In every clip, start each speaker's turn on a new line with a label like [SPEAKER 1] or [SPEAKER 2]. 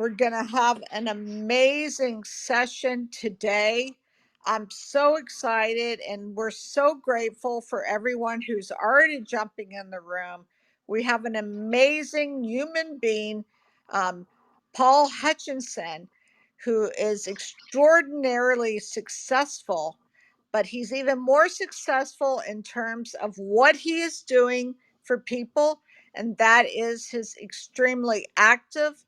[SPEAKER 1] We're going to have an amazing session today. I'm so excited, and we're so grateful for everyone who's already jumping in the room. We have an amazing human being, Paul Hutchinson, who is extraordinarily successful, but he's even more successful in terms of what he is doing for people, and that is his extremely active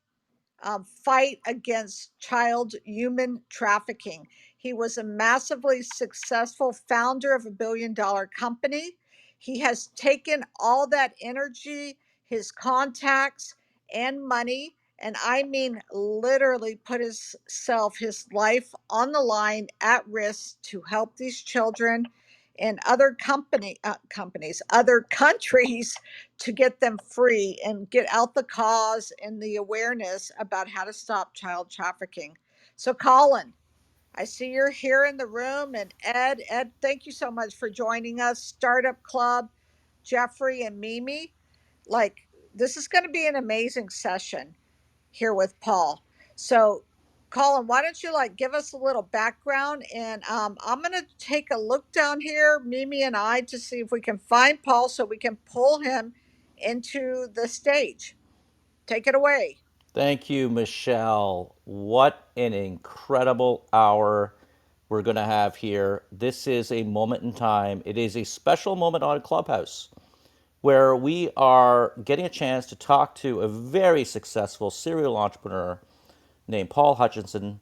[SPEAKER 1] fight against child human trafficking. He was a massively successful founder of $1 billion company. He has taken all that energy, his contacts, and money, and I mean literally put his life on the line at risk to help these children in other companies, other countries, to get them free and get out the cause and the awareness about how to stop child trafficking. So, Colin, I see you're here in the room, and Ed, thank you so much for joining us. Startup Club, Jeffrey and Mimi, like this is going to be an amazing session here with Paul. So, Colin, why don't you give us a little background, and I'm going to take a look down here, Mimi and I, to see if we can find Paul so we can pull him into the stage. Take it away.
[SPEAKER 2] Thank you, Michelle. What an incredible hour we're going to have here. This is a moment in time. It is a special moment on Clubhouse where we are getting a chance to talk to a very successful serial entrepreneur named Paul Hutchinson,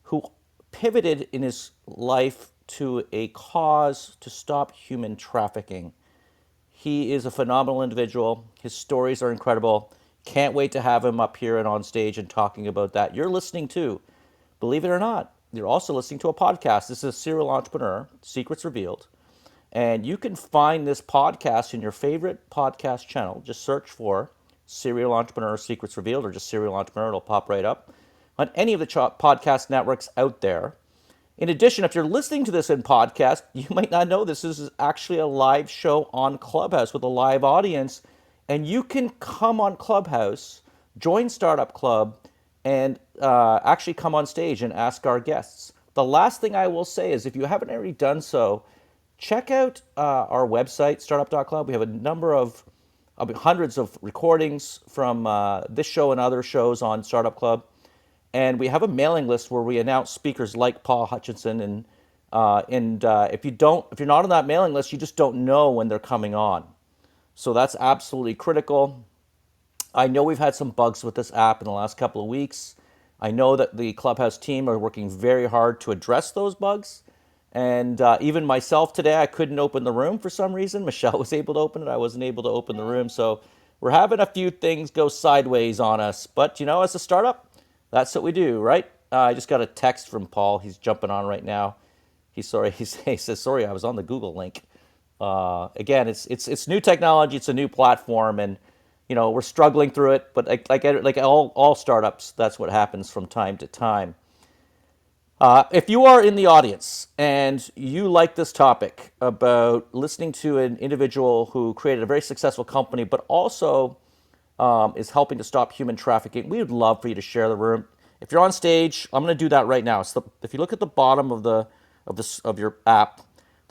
[SPEAKER 2] who pivoted in his life to a cause to stop human trafficking. He is a phenomenal individual. His stories are incredible. Can't wait to have him up here and on stage and talking about that. You're listening to, believe it or not, you're also listening to a podcast. This is a serial entrepreneur, Secrets Revealed. And you can find this podcast in your favorite podcast channel. Just search for Serial Entrepreneur Secrets Revealed or just Serial Entrepreneur. It'll pop right up on any of the podcast networks out there. In addition, if you're listening to this in podcast, you might not know this is actually a live show on Clubhouse with a live audience. And you can come on Clubhouse, join Startup Club, and actually come on stage and ask our guests. The last thing I will say is if you haven't already done so, check out our website, startup.club. We have a number of hundreds of recordings from this show and other shows on Startup Club. And we have a mailing list where we announce speakers like Paul Hutchinson. And if you're not on that mailing list, you just don't know when they're coming on. So that's absolutely critical. I know we've had some bugs with this app in the last couple of weeks. I know that the Clubhouse team are working very hard to address those bugs. And even myself today, I couldn't open the room for some reason. Michelle was able to open it. I wasn't able to open the room. So we're having a few things go sideways on us. But, as a startup, that's what we do, right? I just got a text from Paul. He's jumping on right now. He says, sorry, I was on the Google link. Again, it's new technology. It's a new platform. And, we're struggling through it. But like all startups, that's what happens from time to time. If you are in the audience and you like this topic about listening to an individual who created a very successful company, but also is helping to stop human trafficking, we would love for you to share the room. If you're on stage, I'm going to do that right now. So if you look at the bottom of your app,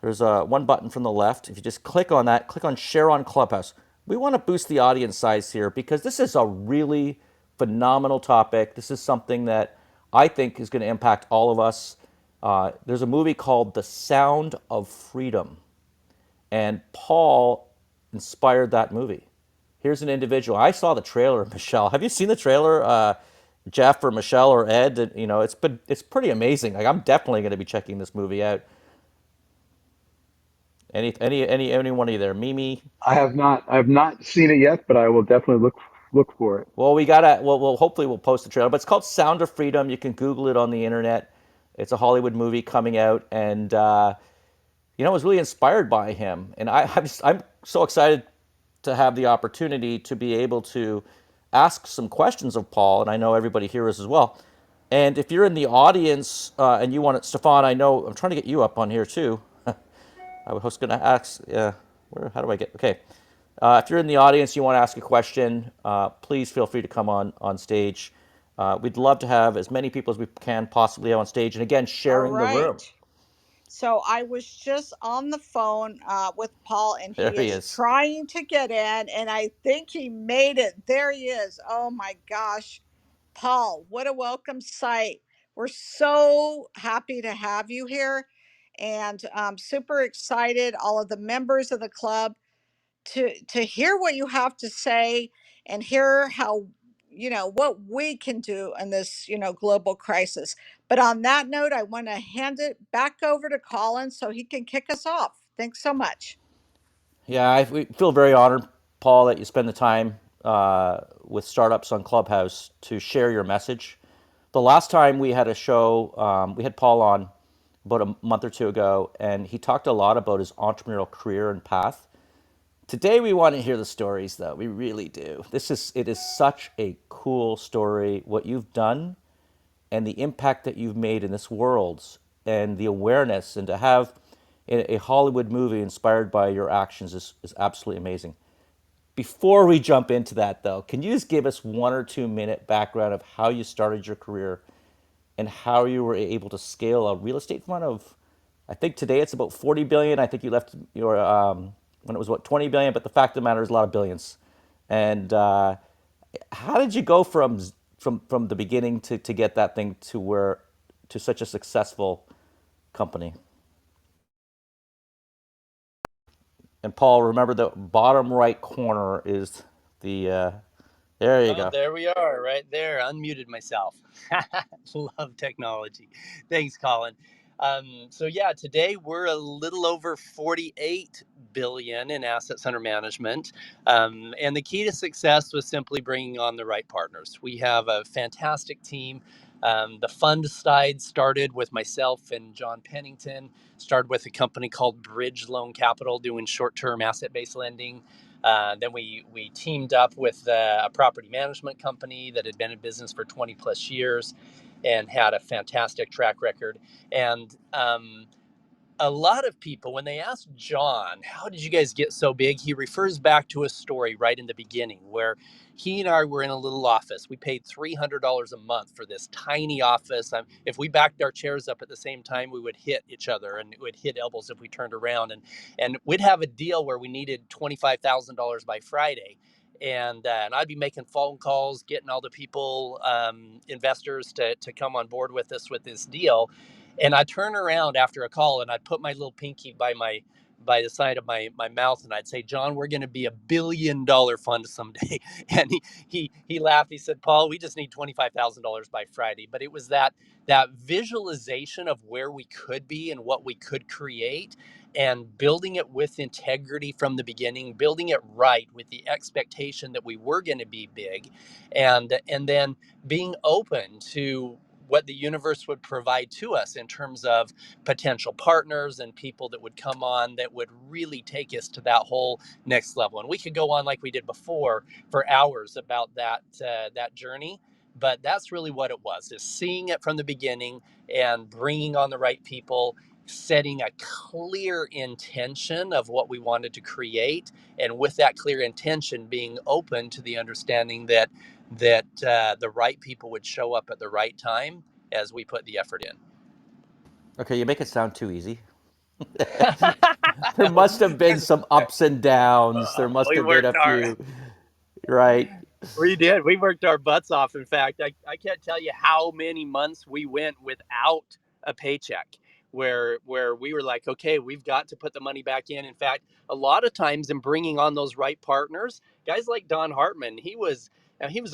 [SPEAKER 2] there's one button from the left. If you just click on that, click on Share on Clubhouse. We want to boost the audience size here because this is a really phenomenal topic. This is something that I think is going to impact all of us. There's a movie called The Sound of Freedom, and Paul inspired that movie. Here's an individual. I saw the trailer, Michelle. Have you seen the trailer, Jeff or Michelle or Ed? It's pretty amazing. Like I'm definitely going to be checking this movie out. Any one of you there? Mimi?
[SPEAKER 3] I have not seen it yet, but I will definitely look for it.
[SPEAKER 2] Well, we'll hopefully we'll post the trailer, but it's called Sound of Freedom. You can Google it on the internet. It's a Hollywood movie coming out, and I was really inspired by him, and I'm so excited to have the opportunity to be able to ask some questions of Paul, and I know everybody here is as well. And if you're in the audience and you want it, Stefan, I know I'm trying to get you up on here too. I was going to ask, how do I get? Okay. If you're in the audience, you want to ask a question, please feel free to come on stage. We'd love to have as many people as we can possibly on stage, and again,
[SPEAKER 1] All
[SPEAKER 2] sharing the room.
[SPEAKER 1] right. So I was just on the phone with Paul, and
[SPEAKER 2] There
[SPEAKER 1] he
[SPEAKER 2] he
[SPEAKER 1] is
[SPEAKER 2] is.
[SPEAKER 1] trying to get in, and I think he made it. There he is. Oh my gosh, Paul, what a welcome sight. We're so happy to have you here, and super excited, all of the members of the club, to hear what you have to say and hear how, what we can do in this, global crisis. But on that note, I want to hand it back over to Colin so he can kick us off. Thanks so much.
[SPEAKER 2] Yeah, we feel very honored, Paul, that you spend the time with startups on Clubhouse to share your message. The last time we had a show, we had Paul on about a month or two ago, and he talked a lot about his entrepreneurial career and path. Today we want to hear the stories, though. We really do. It is such a cool story what you've done and the impact that you've made in this world and the awareness and to have a Hollywood movie inspired by your actions is absolutely amazing. Before we jump into that, though, can you just give us 1 or 2 minute background of how you started your career and how you were able to scale a real estate fund of, I think today it's about 40 billion. I think you left your when it was what 20 billion, but the fact of the matter is a lot of billions. And how did you go from the beginning to get that thing to such a successful company? And Paul, remember the bottom right corner is the there you
[SPEAKER 4] Oh,
[SPEAKER 2] go.
[SPEAKER 4] there we are, right there. Unmuted myself. Love technology. Thanks, Colin. So yeah, today we're a little over 48 billion in assets under management, and the key to success was simply bringing on the right partners. We have a fantastic team. The fund side started with myself and John Pennington. Started with a company called Bridge Loan Capital, doing short-term asset-based lending. Then we teamed up with a property management company that had been in business for 20 plus years and had a fantastic track record. And a lot of people, when they ask John, how did you guys get so big? He refers back to a story right in the beginning where he and I were in a little office. We paid $300 a month for this tiny office. If we backed our chairs up at the same time, we would hit each other and it would hit elbows if we turned around. And we'd have a deal where we needed $25,000 by Friday. And I'd be making phone calls, getting all the people, investors to come on board with us with this deal. And I'd turn around after a call and I'd put my little pinky by the side of my mouth and I'd say, John, we're going to be $1 billion fund someday. And he laughed. He said, Paul, we just need $25,000 by Friday. But it was that visualization of where we could be and what we could create, and building it with integrity from the beginning, building it right with the expectation that we were going to be big, and then being open to what the universe would provide to us in terms of potential partners and people that would come on that would really take us to that whole next level. And we could go on like we did before for hours about that journey, but that's really what it was: is seeing it from the beginning and bringing on the right people, setting a clear intention of what we wanted to create, and with that clear intention, being open to the understanding that the right people would show up at the right time as we put the effort in.
[SPEAKER 2] Okay, you make it sound too easy. There must have been
[SPEAKER 4] There's,
[SPEAKER 2] some ups and downs. There must
[SPEAKER 4] we
[SPEAKER 2] have been a
[SPEAKER 4] worked our
[SPEAKER 2] few, right?
[SPEAKER 4] we did. We worked our butts off. In fact, I can't tell you how many months we went without a paycheck where we were like, okay, we've got to put the money back in. In fact, a lot of times in bringing on those right partners, guys like Don Hartman, he was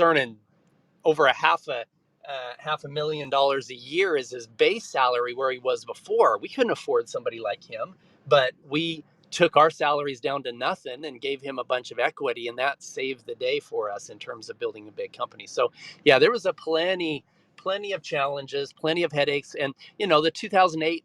[SPEAKER 4] earning over $500,000 a year as his base salary where he was before. We couldn't afford somebody like him, but we took our salaries down to nothing and gave him a bunch of equity, and that saved the day for us in terms of building a big company. So yeah, there was a plenty of challenges, plenty of headaches. And the 2008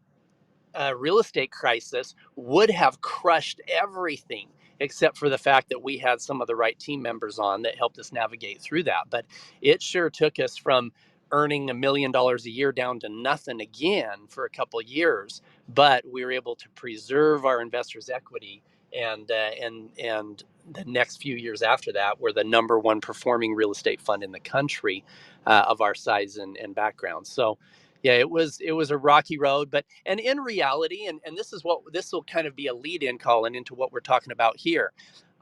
[SPEAKER 4] real estate crisis would have crushed everything except for the fact that we had some of the right team members on that helped us navigate through that. But it sure took us from earning $1 million a year down to nothing again for a couple of years. But we were able to preserve our investors' equity and the next few years after that, we're the number one performing real estate fund in the country of our size and background. So, yeah, it was a rocky road, but and in reality, and this will kind of be a lead in, Colin, into what we're talking about here.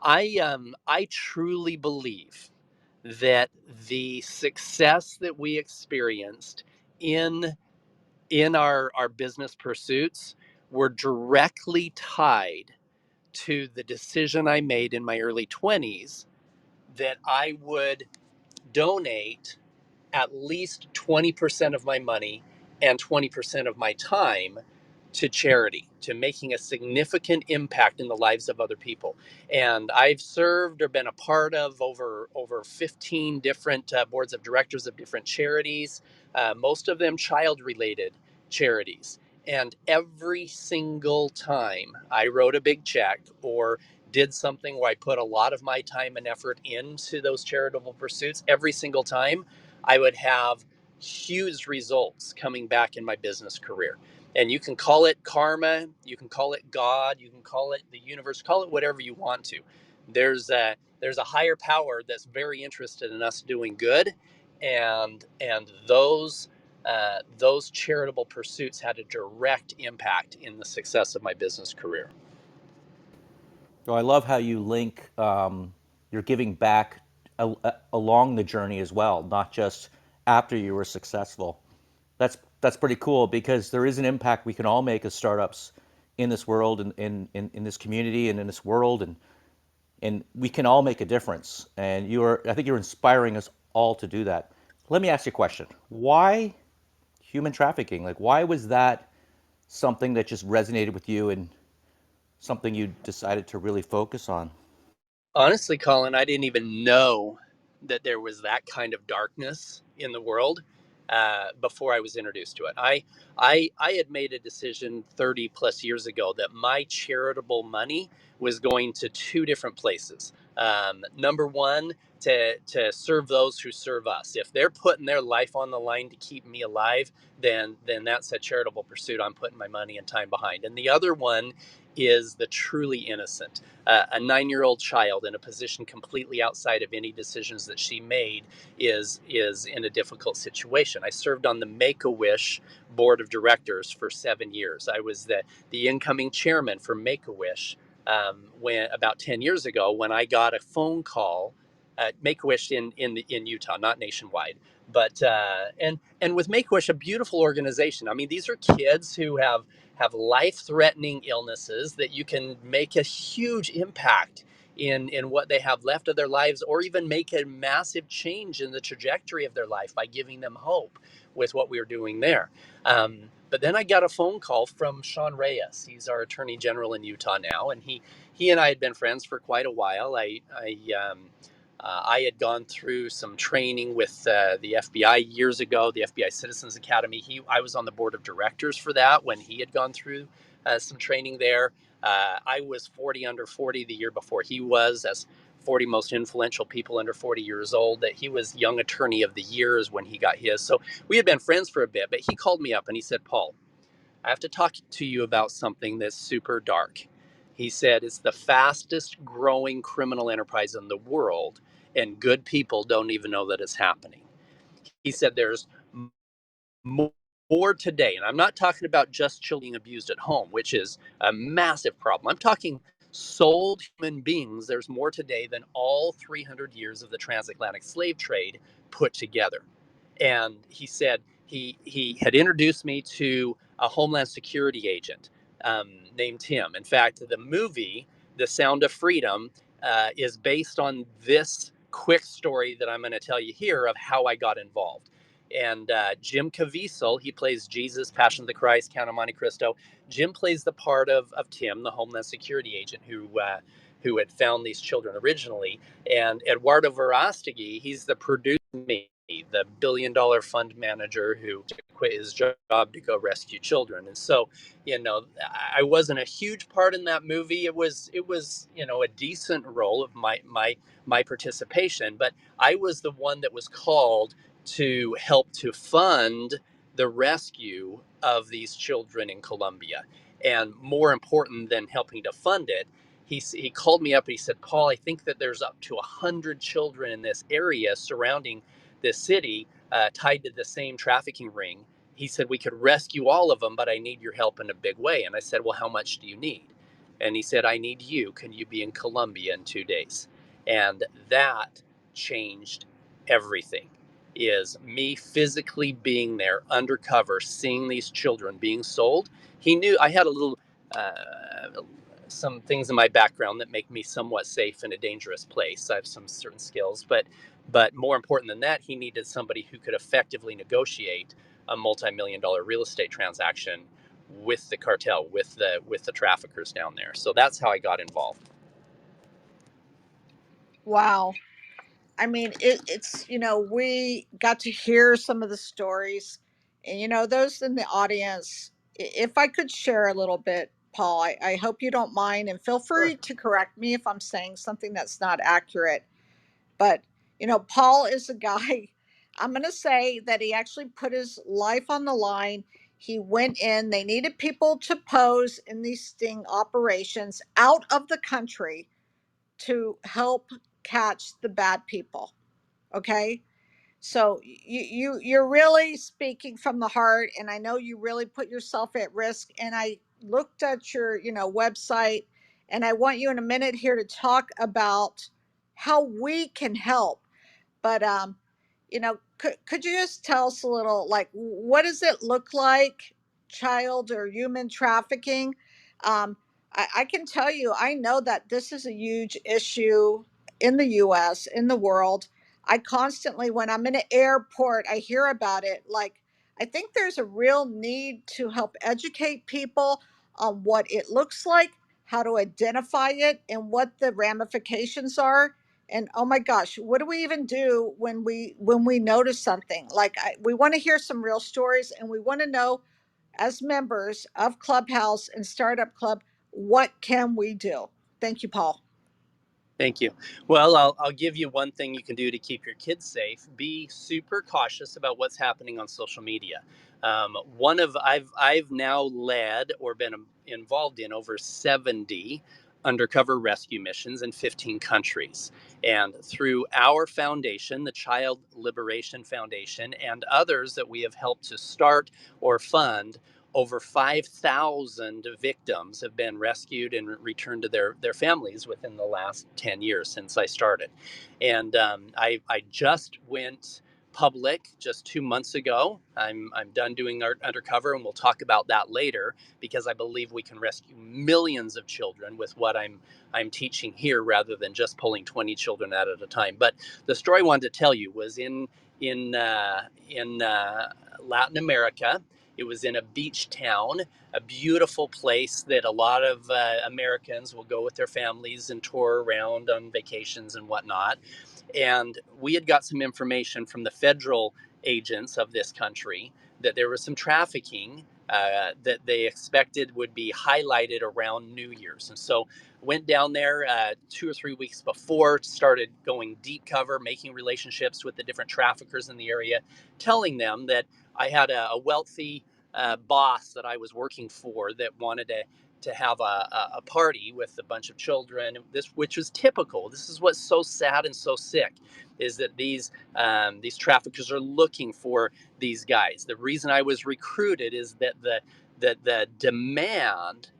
[SPEAKER 4] I truly believe that the success that we experienced in our business pursuits were directly tied to the decision I made in my early 20s that I would donate at least 20% of my money and 20% of my time to charity, to making a significant impact in the lives of other people. And I've served or been a part of over 15 different boards of directors of different charities, most of them child related charities. And every single time I wrote a big check or did something where I put a lot of my time and effort into those charitable pursuits, every single time I would have huge results coming back in my business career. And you can call it karma, you can call it God, you can call it the universe, call it whatever you want to. There's a higher power that's very interested in us doing good, and those charitable pursuits had a direct impact in the success of my business career.
[SPEAKER 2] So I love how you link your giving back along the journey as well, not just after you were successful. That's pretty cool because there is an impact we can all make as startups in this world and in this community and in this world, and we can all make a difference. And I think you're inspiring us all to do that. Let me ask you a question. Why human trafficking? Like, why was that something that just resonated with you and something you decided to really focus on?
[SPEAKER 4] Honestly, Colin, I didn't even know that there was that kind of darkness in the world before I was introduced to it. I had made a decision 30 plus years ago that my charitable money was going to two different places. Number one, to serve those who serve us. If they're putting their life on the line to keep me alive, then that's a charitable pursuit I'm putting my money and time behind. And the other one is the truly innocent. A 9-year-old child in a position completely outside of any decisions that she made is in a difficult situation. I served on the Make-A-Wish board of directors for 7 years. I was the incoming chairman for Make-A-Wish when about 10 years ago when I got a phone call. Make-A-Wish in Utah, not nationwide, but and with Make-A-Wish, a beautiful organization. I mean, these are kids who have life-threatening illnesses that you can make a huge impact in what they have left of their lives, or even make a massive change in the trajectory of their life by giving them hope with what we are doing there. But then I got a phone call from Sean Reyes. He's our attorney general in Utah now, and he and I had been friends for quite a while. I had gone through some training with the FBI years ago, the FBI Citizens Academy. I was on the board of directors for that when he had gone through some training there. I was 40 under 40 the year before he was, as 40 most influential people under 40 years old. That he was Young Attorney of the Year is when he got his. So we had been friends for a bit, but he called me up and he said, "Paul, I have to talk to you about something that's super dark." He said, "It's the fastest growing criminal enterprise in the world, and good people don't even know that it's happening." He said, "There's more today," and I'm not talking about just children being abused at home, which is a massive problem. I'm talking sold human beings. There's more today than all 300 years of the transatlantic slave trade put together. And he said he had introduced me to a Homeland Security agent named Tim. In fact, the movie The Sound of Freedom is based on this quick story that I'm going to tell you here of how I got involved. And Jim Caviezel, he plays Jesus, Passion of the Christ, Count of Monte Cristo. Jim plays the part of Tim, the Homeland Security agent who had found these children originally. And Eduardo Verástegui, he's the producer, me, the billion-dollar fund manager who quit his job to go rescue children. And so, I wasn't a huge part in that movie. It was a decent role of my participation, but I was the one that was called to help to fund the rescue of these children in Colombia. And more important than helping to fund it, he called me up and he said, Paul, I think that there's up to 100 children in this area surrounding this city tied to the same trafficking ring. He said, we could rescue all of them, but I need your help in a big way. And I said, well, how much do you need? And he said, I need you. Can you be in Colombia in 2 days? And that changed everything. Is me physically being there undercover, seeing these children being sold. He knew I had a little some things in my background that make me somewhat safe in a dangerous place. I have some certain skills, but more important than that, he needed somebody who could effectively negotiate a multi-million-dollar real estate transaction with the cartel, with the traffickers down there. So that's how I got involved.
[SPEAKER 1] Wow. I mean, it's, we got to hear some of the stories. And, those in the audience, if I could share a little bit, Paul, I hope you don't mind. And feel
[SPEAKER 4] Sure.
[SPEAKER 1] free to correct me if I'm saying something that's not accurate. But, Paul is a guy, I'm going to say that he actually put his life on the line. He went in, they needed people to pose in these sting operations out of the country to help catch the bad people. Okay, so you're really speaking from the heart, and I know you really put yourself at risk. And I looked at your website, and I want you in a minute here to talk about how we can help. But could you just tell us a little, like, what does it look like, child or human trafficking? I can tell you, I know that this is a huge issue in the US, in the world. I constantly, when I'm in an airport, I hear about it. Like, I think there's a real need to help educate people on what it looks like, how to identify it, and what the ramifications are. And oh my gosh, what do we even do when we notice something? Like, we want to hear some real stories, and we want to know, as members of Clubhouse and Startup Club, what can we do? Thank you, Paul.
[SPEAKER 4] Thank you. Well, I'll give you one thing you can do to keep your kids safe. Be super cautious about what's happening on social media. I've now led or been involved in over 70 undercover rescue missions in 15 countries. And through our foundation, the Child Liberation Foundation, and others that we have helped to start or fund, over 5,000 victims have been rescued and returned to their families within the last 10 years since I started. And I just went public just 2 months ago. I'm done doing art undercover, and we'll talk about that later, because I believe we can rescue millions of children with what I'm teaching here, rather than just pulling 20 children out at a time. But the story I wanted to tell you was in Latin America. It was in a beach town, a beautiful place that a lot of Americans will go with their families and tour around on vacations and whatnot. And we had got some information from the federal agents of this country that there was some trafficking that they expected would be highlighted around New Year's. And so went down there 2 or 3 weeks before, started going deep cover, making relationships with the different traffickers in the area, telling them that I had a wealthy boss that I was working for that wanted to have a party with a bunch of children. This, which was typical. This is what's so sad and so sick, is that these traffickers are looking for these guys. The reason I was recruited is that the demand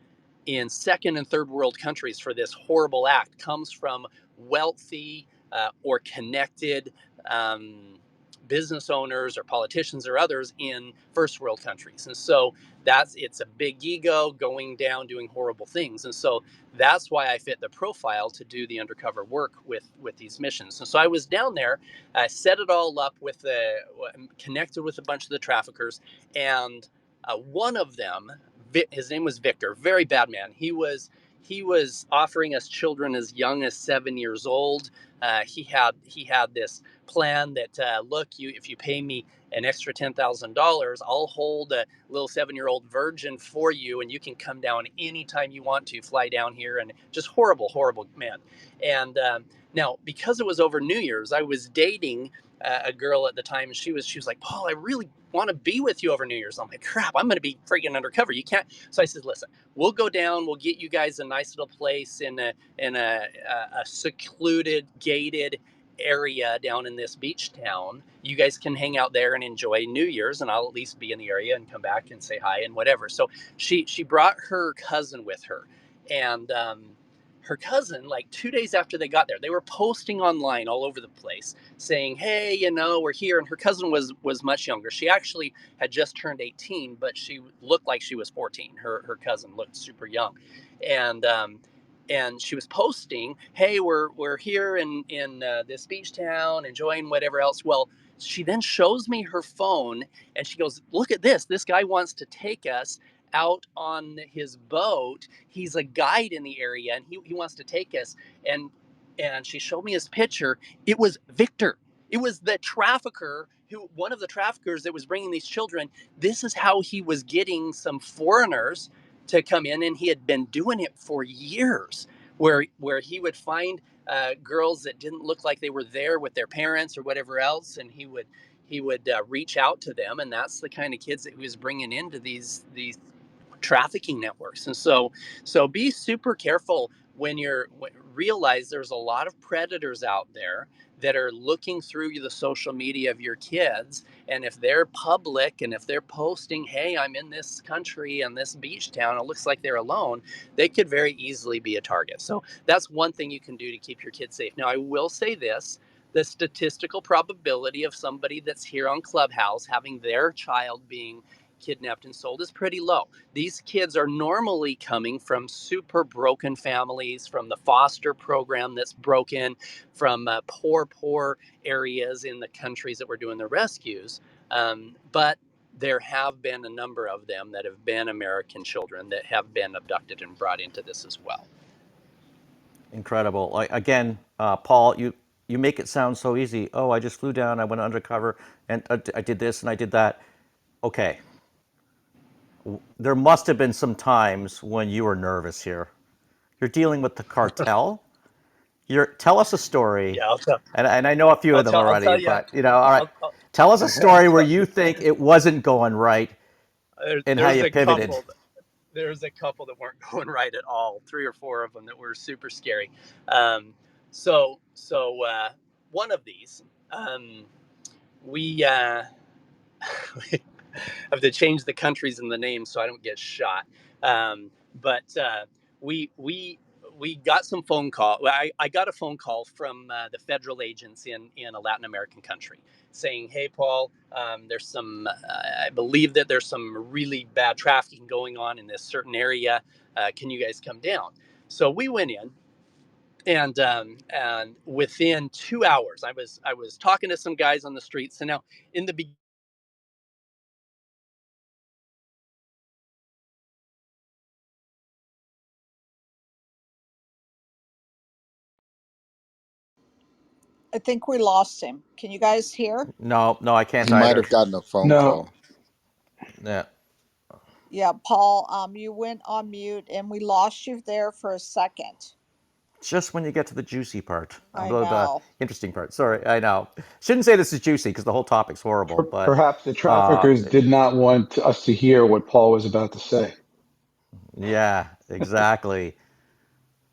[SPEAKER 4] in second and third world countries for this horrible act comes from wealthy or connected business owners or politicians or others in first world countries. And so it's a big ego going down doing horrible things. And so that's why I fit the profile to do the undercover work with these missions. And so I was down there, set it all up with connected with a bunch of the traffickers, and one of them, his name was Victor, very bad man. He was offering us children as young as 7 years old. He had this plan that look, if you pay me an extra $10,000, I'll hold a little 7-year-old virgin for you, and you can come down anytime you want to, fly down here. And just horrible man. And now, because it was over New Year's, I was dating a girl at the time, and she was like, Paul, I really want to be with you over New Year's. I'm like, crap, I'm going to be freaking undercover. You can't. So I said, listen, we'll go down. We'll get you guys a nice little place in a secluded, gated area down in this beach town. You guys can hang out there and enjoy New Year's, and I'll at least be in the area and come back and say hi and whatever. So she brought her cousin with her, and her cousin, like 2 days after they got there, they were posting online all over the place saying, hey, we're here. And her cousin was much younger. She actually had just turned 18, but she looked like she was 14. Her cousin looked super young. And she was posting, hey, we're here in this beach town enjoying whatever else. Well, she then shows me her phone and she goes, look at this guy wants to take us out on his boat. He's a guide in the area and he wants to take us. And she showed me his picture. It was Victor. It was the trafficker, one of the traffickers that was bringing these children. This is how he was getting some foreigners to come in, and he had been doing it for years, where he would find girls that didn't look like they were there with their parents or whatever else, and he would reach out to them, and that's the kind of kids that he was bringing into these trafficking networks. And so be super careful when realize there's a lot of predators out there that are looking through the social media of your kids, and if they're public and if they're posting, hey, I'm in this country and this beach town, it looks like they're alone, they could very easily be a target. So that's one thing you can do to keep your kids safe. Now I will say this: the statistical probability of somebody that's here on Clubhouse having their child being kidnapped and sold is pretty low. These kids are normally coming from super broken families, from the foster program that's broken, from poor areas in the countries that we're doing the rescues. But there have been a number of them that have been American children that have been abducted and brought into this as well.
[SPEAKER 2] Incredible. Again, Paul, you make it sound so easy. Oh, I just flew down, I went undercover, and I did this and I did that. Okay. There must have been some times when you were nervous here. You're dealing with the cartel. Tell us a story,
[SPEAKER 4] Yeah, I'll tell.
[SPEAKER 2] and I know a few of them
[SPEAKER 4] I'll
[SPEAKER 2] already,
[SPEAKER 4] tell you.
[SPEAKER 2] but all right. Tell us a story where you think it wasn't going right and how
[SPEAKER 4] There's
[SPEAKER 2] you
[SPEAKER 4] a
[SPEAKER 2] pivoted.
[SPEAKER 4] couple. There's a couple that weren't going right at all. 3 or 4 of them that were super scary. Um, so one of these, we we have to change the countries and the names so I don't get shot. But we got some phone call. I got a phone call from the federal agents in a Latin American country saying, "Hey, Paul, there's some. I believe that there's some really bad trafficking going on in this certain area. Can you guys come down?" So we went in, and within 2 hours, I was talking to some guys on the street. So now in the beginning,
[SPEAKER 1] I think we lost him. Can you guys hear?
[SPEAKER 2] No, I can't
[SPEAKER 5] He might
[SPEAKER 2] either.
[SPEAKER 5] have gotten a phone
[SPEAKER 3] No,
[SPEAKER 5] call.
[SPEAKER 2] Yeah.
[SPEAKER 1] Yeah, Paul, you went on mute and we lost you there for a second.
[SPEAKER 2] Just when you get to the juicy part,
[SPEAKER 1] I
[SPEAKER 2] the
[SPEAKER 1] know.
[SPEAKER 2] interesting part. Sorry, I know. Shouldn't say this is juicy because the whole topic's horrible, but
[SPEAKER 3] perhaps the traffickers did not want us to hear what Paul was about to say.
[SPEAKER 2] yeah, exactly.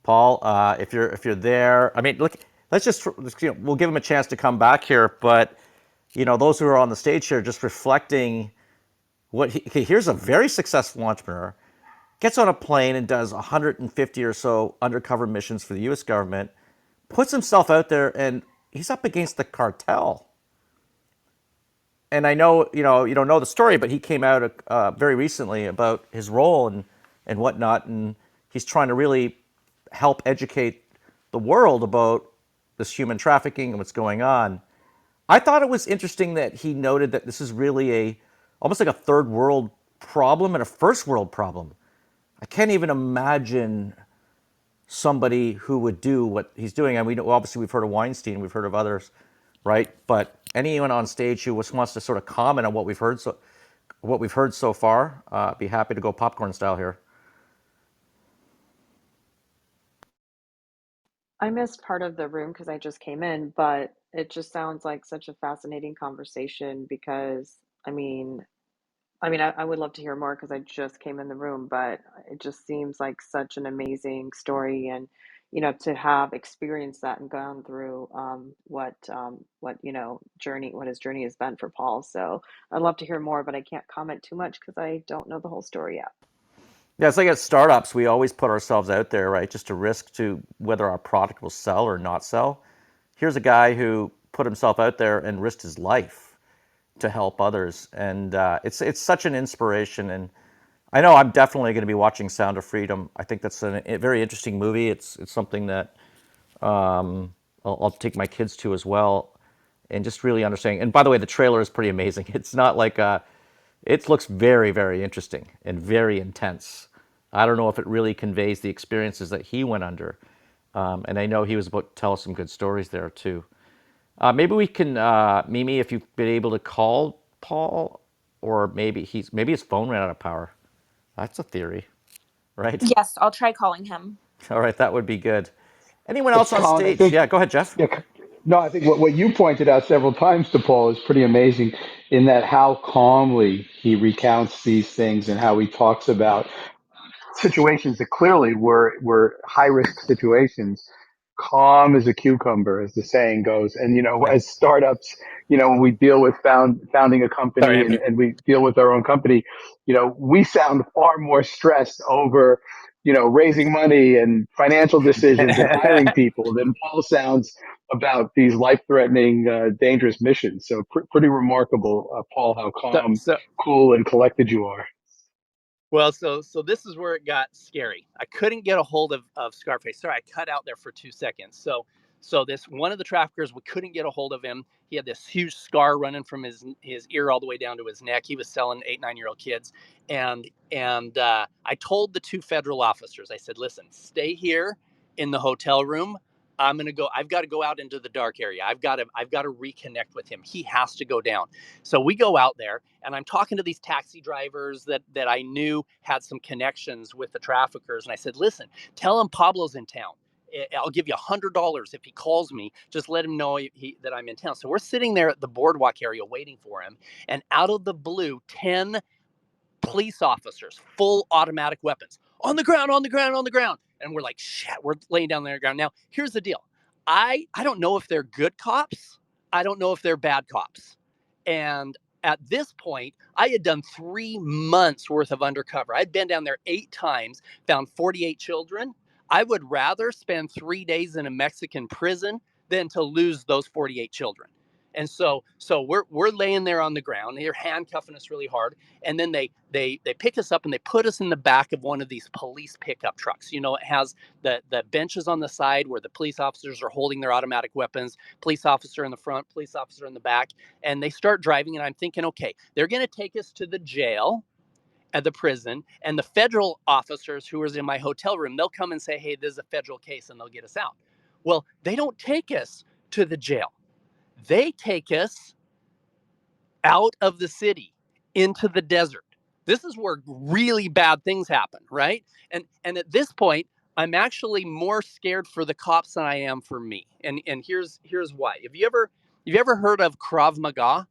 [SPEAKER 2] Paul, if you're there, I mean, look, let's just we'll give him a chance to come back here. But those who are on the stage here, just reflecting here's a very successful entrepreneur, gets on a plane and does 150 or so undercover missions for the U.S. government, puts himself out there, and he's up against the cartel. And I know you don't know the story, but he came out very recently about his role and whatnot, and he's trying to really help educate the world about this human trafficking and what's going on. I thought it was interesting that he noted that this is really almost like a third world problem and a first world problem. I can't even imagine somebody who would do what he's doing. And obviously we've heard of Weinstein, we've heard of others, right? But anyone on stage who wants to sort of comment on what we've heard so far, be happy to go popcorn style here.
[SPEAKER 5] I missed part of the room because I just came in, but it just sounds like such a fascinating conversation because I mean, I would love to hear more because I just came in the room, but it just seems like such an amazing story, and to have experienced that and gone through what journey, what his journey has been for Paul. So I'd love to hear more, but I can't comment too much because I don't know the whole story yet.
[SPEAKER 2] Yeah, it's like at startups, we always put ourselves out there, right? Just to risk to whether our product will sell or not sell. Here's a guy who put himself out there and risked his life to help others, and it's such an inspiration. And I know I'm definitely going to be watching Sound of Freedom. I think that's a very interesting movie. It's something that I'll take my kids to as well, and just really understanding. And by the way, the trailer is pretty amazing. It's not like it looks very, very interesting and very intense. I don't know if it really conveys the experiences that he went under, and I know he was about to tell us some good stories there too. Maybe we can, Mimi, if you've been able to call Paul, or maybe his phone ran out of power. That's a theory, right?
[SPEAKER 6] Yes, I'll try calling him.
[SPEAKER 2] All right, that would be good. Anyone
[SPEAKER 3] But
[SPEAKER 2] else on
[SPEAKER 3] Colin, I
[SPEAKER 2] stage?
[SPEAKER 3] think,
[SPEAKER 2] Yeah, go ahead, Jeff.
[SPEAKER 3] yeah, no, I think what you pointed out several times to Paul is pretty amazing in that how calmly he recounts these things and how he talks about situations that clearly were high risk situations, calm as a cucumber, as the saying goes. And
[SPEAKER 2] Yeah.
[SPEAKER 3] as startups, when we deal with founding a
[SPEAKER 4] Sorry,
[SPEAKER 3] company,
[SPEAKER 4] I'm
[SPEAKER 3] and,
[SPEAKER 4] here.
[SPEAKER 3] and we deal with our own company, we sound far more stressed over raising money and financial decisions and hiring people than Paul sounds about these life threatening, dangerous missions. So pretty remarkable, Paul, how
[SPEAKER 4] so,
[SPEAKER 3] calm,
[SPEAKER 4] so
[SPEAKER 3] cool, and collected you are.
[SPEAKER 4] Well, so this is where it got scary. I couldn't get a hold of Scarface. Sorry, I cut out there for 2 seconds. So this one of the traffickers, we couldn't get a hold of him. He had this huge scar running from his ear all the way down to his neck. He was selling 8, 9 year old kids, and I told the two federal officers. I said, "Listen, stay here in the hotel room. I'm gonna go. I've got to go out into the dark area. I've got to reconnect with him. He has to go down." So we go out there, and I'm talking to these taxi drivers that I knew had some connections with the traffickers. And I said, "Listen, tell him Pablo's in town. I'll give you $100 if he calls me. Just let him know that I'm in town." So we're sitting there at the boardwalk area waiting for him. And out of the blue, 10 police officers, full automatic weapons, on the ground, on the ground, on the ground. And we're like, shit, we're laying down on the ground. Now, here's the deal. I don't know if they're good cops. I don't know if they're bad cops. And at this point, I had done 3 months worth of undercover. I'd been down there 8 times, found 48 children. I would rather spend 3 days in a Mexican prison than to lose those 48 children. And so we're laying there on the ground. They're handcuffing us really hard, and then they pick us up and they put us in the back of one of these police pickup trucks. It has the benches on the side where the police officers are holding their automatic weapons. Police officer in the front, police officer in the back, and they start driving. And I'm thinking, okay, they're going to take us to the jail at the prison, and the federal officers who was in my hotel room, they'll come and say, "Hey, this is a federal case," and they'll get us out. Well, they don't take us to the jail. They take us out of the city into the desert. This is where really bad things happen, right? And at this point, I'm actually more scared for the cops than I am for me. And here's why. Have you ever heard of Krav Maga?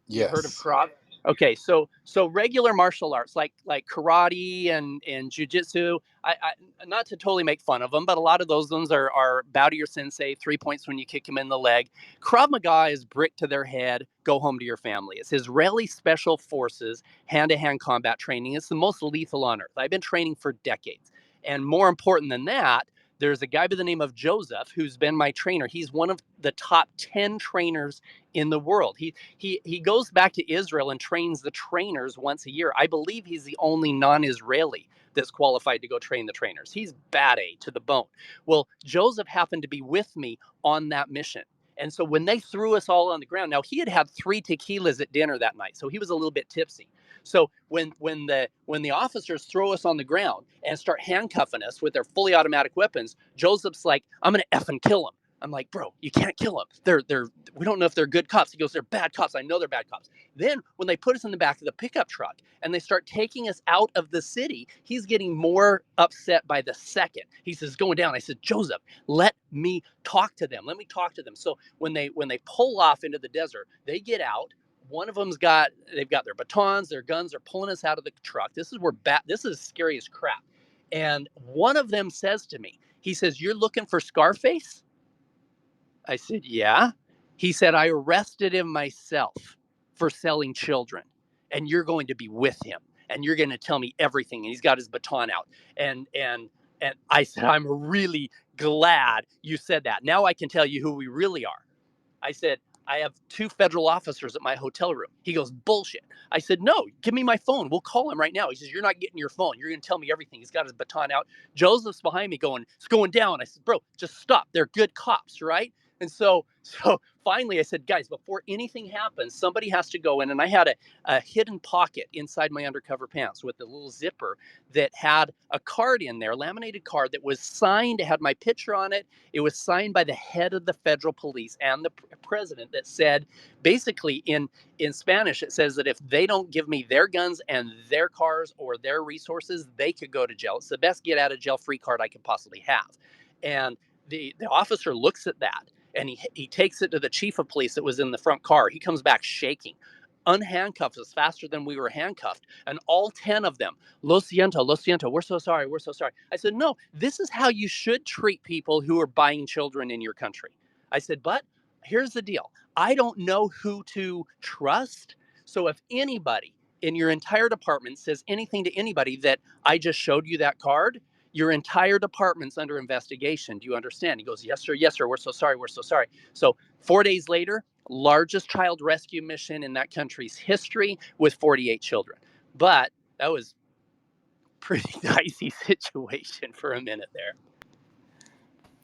[SPEAKER 4] You've heard of
[SPEAKER 7] Yes.
[SPEAKER 4] Krav? Okay, so regular martial arts like karate and jujitsu. I not to totally make fun of them, but a lot of those ones are bow to your sensei, 3 points when you kick him in the leg. Krav Maga is brick to their head, go home to your family. It's Israeli special forces hand-to-hand combat training. It's the most lethal on earth. I've been training for decades, and more important than that, there's a guy by the name of Joseph who's been my trainer. He's one of the top 10 trainers in the world. He goes back to Israel and trains the trainers once a year. I believe he's the only non-Israeli that's qualified to go train the trainers. He's bad A to the bone. Well, Joseph happened to be with me on that mission. And so when they threw us all on the ground, now he had had 3 tequilas at dinner that night, so he was a little bit tipsy. So when the officers throw us on the ground and start handcuffing us with their fully automatic weapons, Joseph's like, "I'm gonna effing kill him." I'm like, bro, you can't kill them. We don't know if they're good cops. He goes, they're bad cops. I know they're bad cops. Then when they put us in the back of the pickup truck and they start taking us out of the city, he's getting more upset by the second. He says, going down. I said, Joseph, let me talk to them. Let me talk to them. So when they pull off into the desert, they get out. One of them's they've got their batons, their guns. They're pulling us out of the truck. This is scary as crap. And one of them says to me, he says, you're looking for Scarface? I said, yeah. He said, I arrested him myself for selling children, and you're going to be with him, and you're going to tell me everything. And he's got his baton out. And I said, I'm really glad you said that. Now I can tell you who we really are. I said, I have 2 federal officers at my hotel room. He goes, bullshit. I said, no, give me my phone. We'll call him right now. He says, you're not getting your phone. You're going to tell me everything. He's got his baton out. Joseph's behind me going, it's going down. I said, bro, just stop. They're good cops, right? And so finally I said, guys, before anything happens, somebody has to go in. And I had a hidden pocket inside my undercover pants with a little zipper that had a card in there, a laminated card that was signed. It had my picture on it. It was signed by the head of the federal police and the president, that said, basically in Spanish, it says that if they don't give me their guns and their cars or their resources, they could go to jail. It's the best get out of jail free card I could possibly have. And the officer looks at that and he takes it to the chief of police that was in the front car. He comes back shaking, unhandcuffs us faster than we were handcuffed. And all 10 of them, lo siento, we're so sorry, we're so sorry. I said, no, this is how you should treat people who are buying children in your country. I said, but here's the deal. I don't know who to trust. So if anybody in your entire department says anything to anybody that I just showed you that card, your entire department's under investigation. Do you understand? He goes, yes, sir. We're so sorry. We're so sorry. So 4 days later, largest child rescue mission in that country's history with 48 children. But that was pretty dicey situation for a minute there.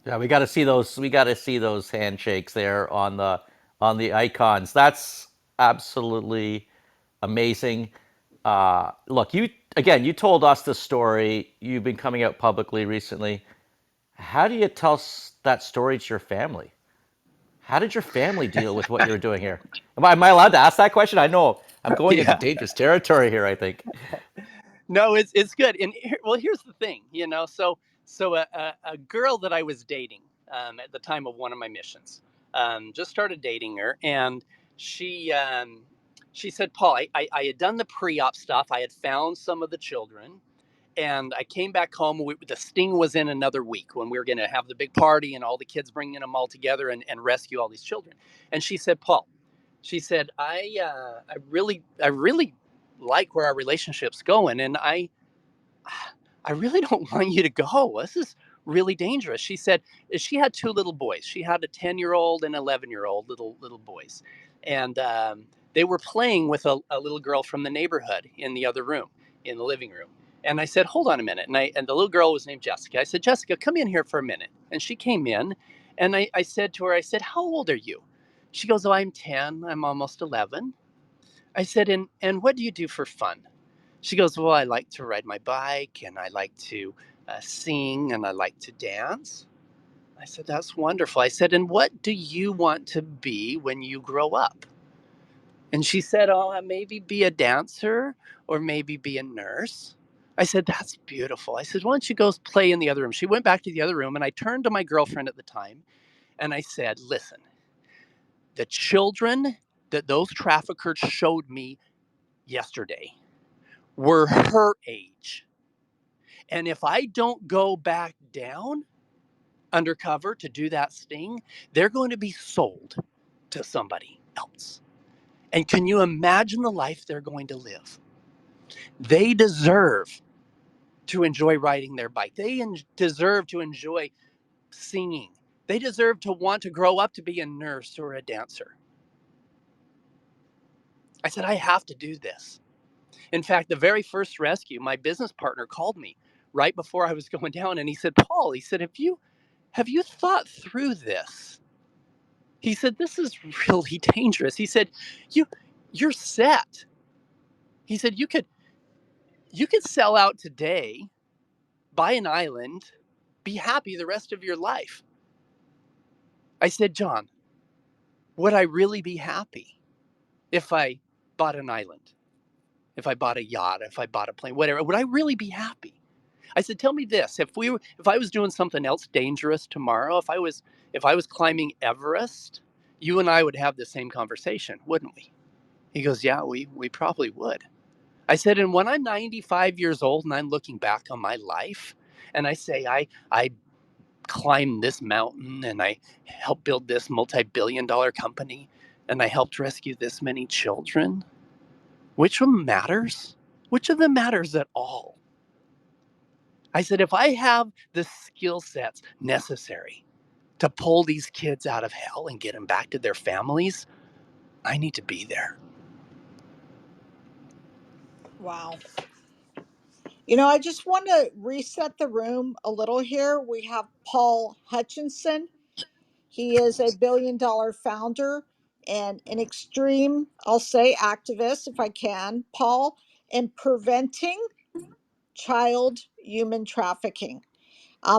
[SPEAKER 2] Yeah, we got to see those. We got to see those handshakes there on the icons. That's absolutely amazing. Look, you again. You told us the story. You've been coming out publicly recently. How do you tell that story to your family? How did your family deal with what you're doing here? Am I allowed to ask that question? I know I'm going into
[SPEAKER 4] Yeah.
[SPEAKER 2] dangerous territory here, I think.
[SPEAKER 4] No, it's good. And well, here's the thing, So a girl that I was dating at the time of one of my missions, just started dating her, and she she said, Paul, I had done the pre-op stuff. I had found some of the children, and I came back home. The sting was in another week when we were going to have the big party and all the kids bringing them all together and rescue all these children. And she said, Paul, she said, I really like where our relationship's going, and I really don't want you to go. This is really dangerous. She said she had 2 little boys. She had a 10-year-old and 11-year-old little boys, and they were playing with a little girl from the neighborhood in the other room, in the living room. And I said, hold on a minute. And the little girl was named Jessica. I said, Jessica, come in here for a minute. And she came in, and I said to her, I said, how old are you? She goes, oh, I'm 10. I'm almost 11. I said, and what do you do for fun? She goes, well, I like to ride my bike, and I like to sing, and I like to dance. I said, that's wonderful. I said, and what do you want to be when you grow up? And she said, oh, maybe be a dancer or maybe be a nurse. I said, that's beautiful. I said, why don't you go play in the other room? She went back to the other room, and I turned to my girlfriend at the time and I said, listen, the children that those traffickers showed me yesterday were her age. And if I don't go back down undercover to do that sting, they're going to be sold to somebody else. And can you imagine the life they're going to live? They deserve to enjoy riding their bike. They deserve to enjoy singing. They deserve to want to grow up to be a nurse or a dancer. I said, I have to do this. In fact, the very first rescue, my business partner called me right before I was going down, and he said, Paul, he said, have you thought through this? He said, this is really dangerous. He said, you're set. He said, you could sell out today, buy an island, be happy the rest of your life. I said, John, would I really be happy if I bought an island, if I bought a yacht, if I bought a plane, whatever? Would I really be happy? I said, tell me this: if I was doing something else dangerous tomorrow, if I was climbing Everest, you and I would have the same conversation, wouldn't we? He goes, yeah, we probably would. I said, and when I'm 95 years old and I'm looking back on my life, and I say I climbed this mountain and I helped build this multi-billion-dollar company and I helped rescue this many children, which of them matters? Which of them matters at all? I said, if I have the skill sets necessary to pull these kids out of hell and get them back to their families, I need to be there.
[SPEAKER 1] Wow. You know, I just want to reset the room a little here. We have Paul Hutchinson. He is a $1 billion founder and an extreme, I'll say, activist, if I can, Paul, in preventing child human trafficking.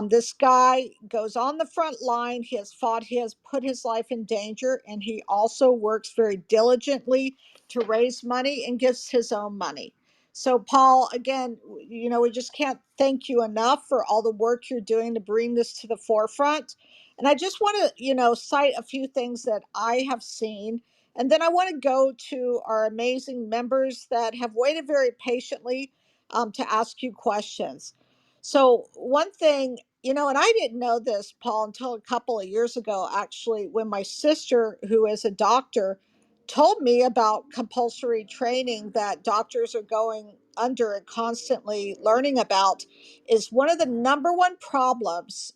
[SPEAKER 1] This guy goes on the front line. He has fought, he has put his life in danger, and he also works very diligently to raise money and gives his own money. So, Paul, again, you know, we just can't thank you enough for all the work you're doing to bring this to the forefront. And I just want to, you know, cite a few things that I have seen. And then I want to go to our amazing members that have waited very patiently to ask you questions. So, one thing, you know, and I didn't know this, Paul, until a couple of years ago, actually, when my sister, who is a doctor, told me about compulsory training that doctors are going under and constantly learning about, is one of the number one problems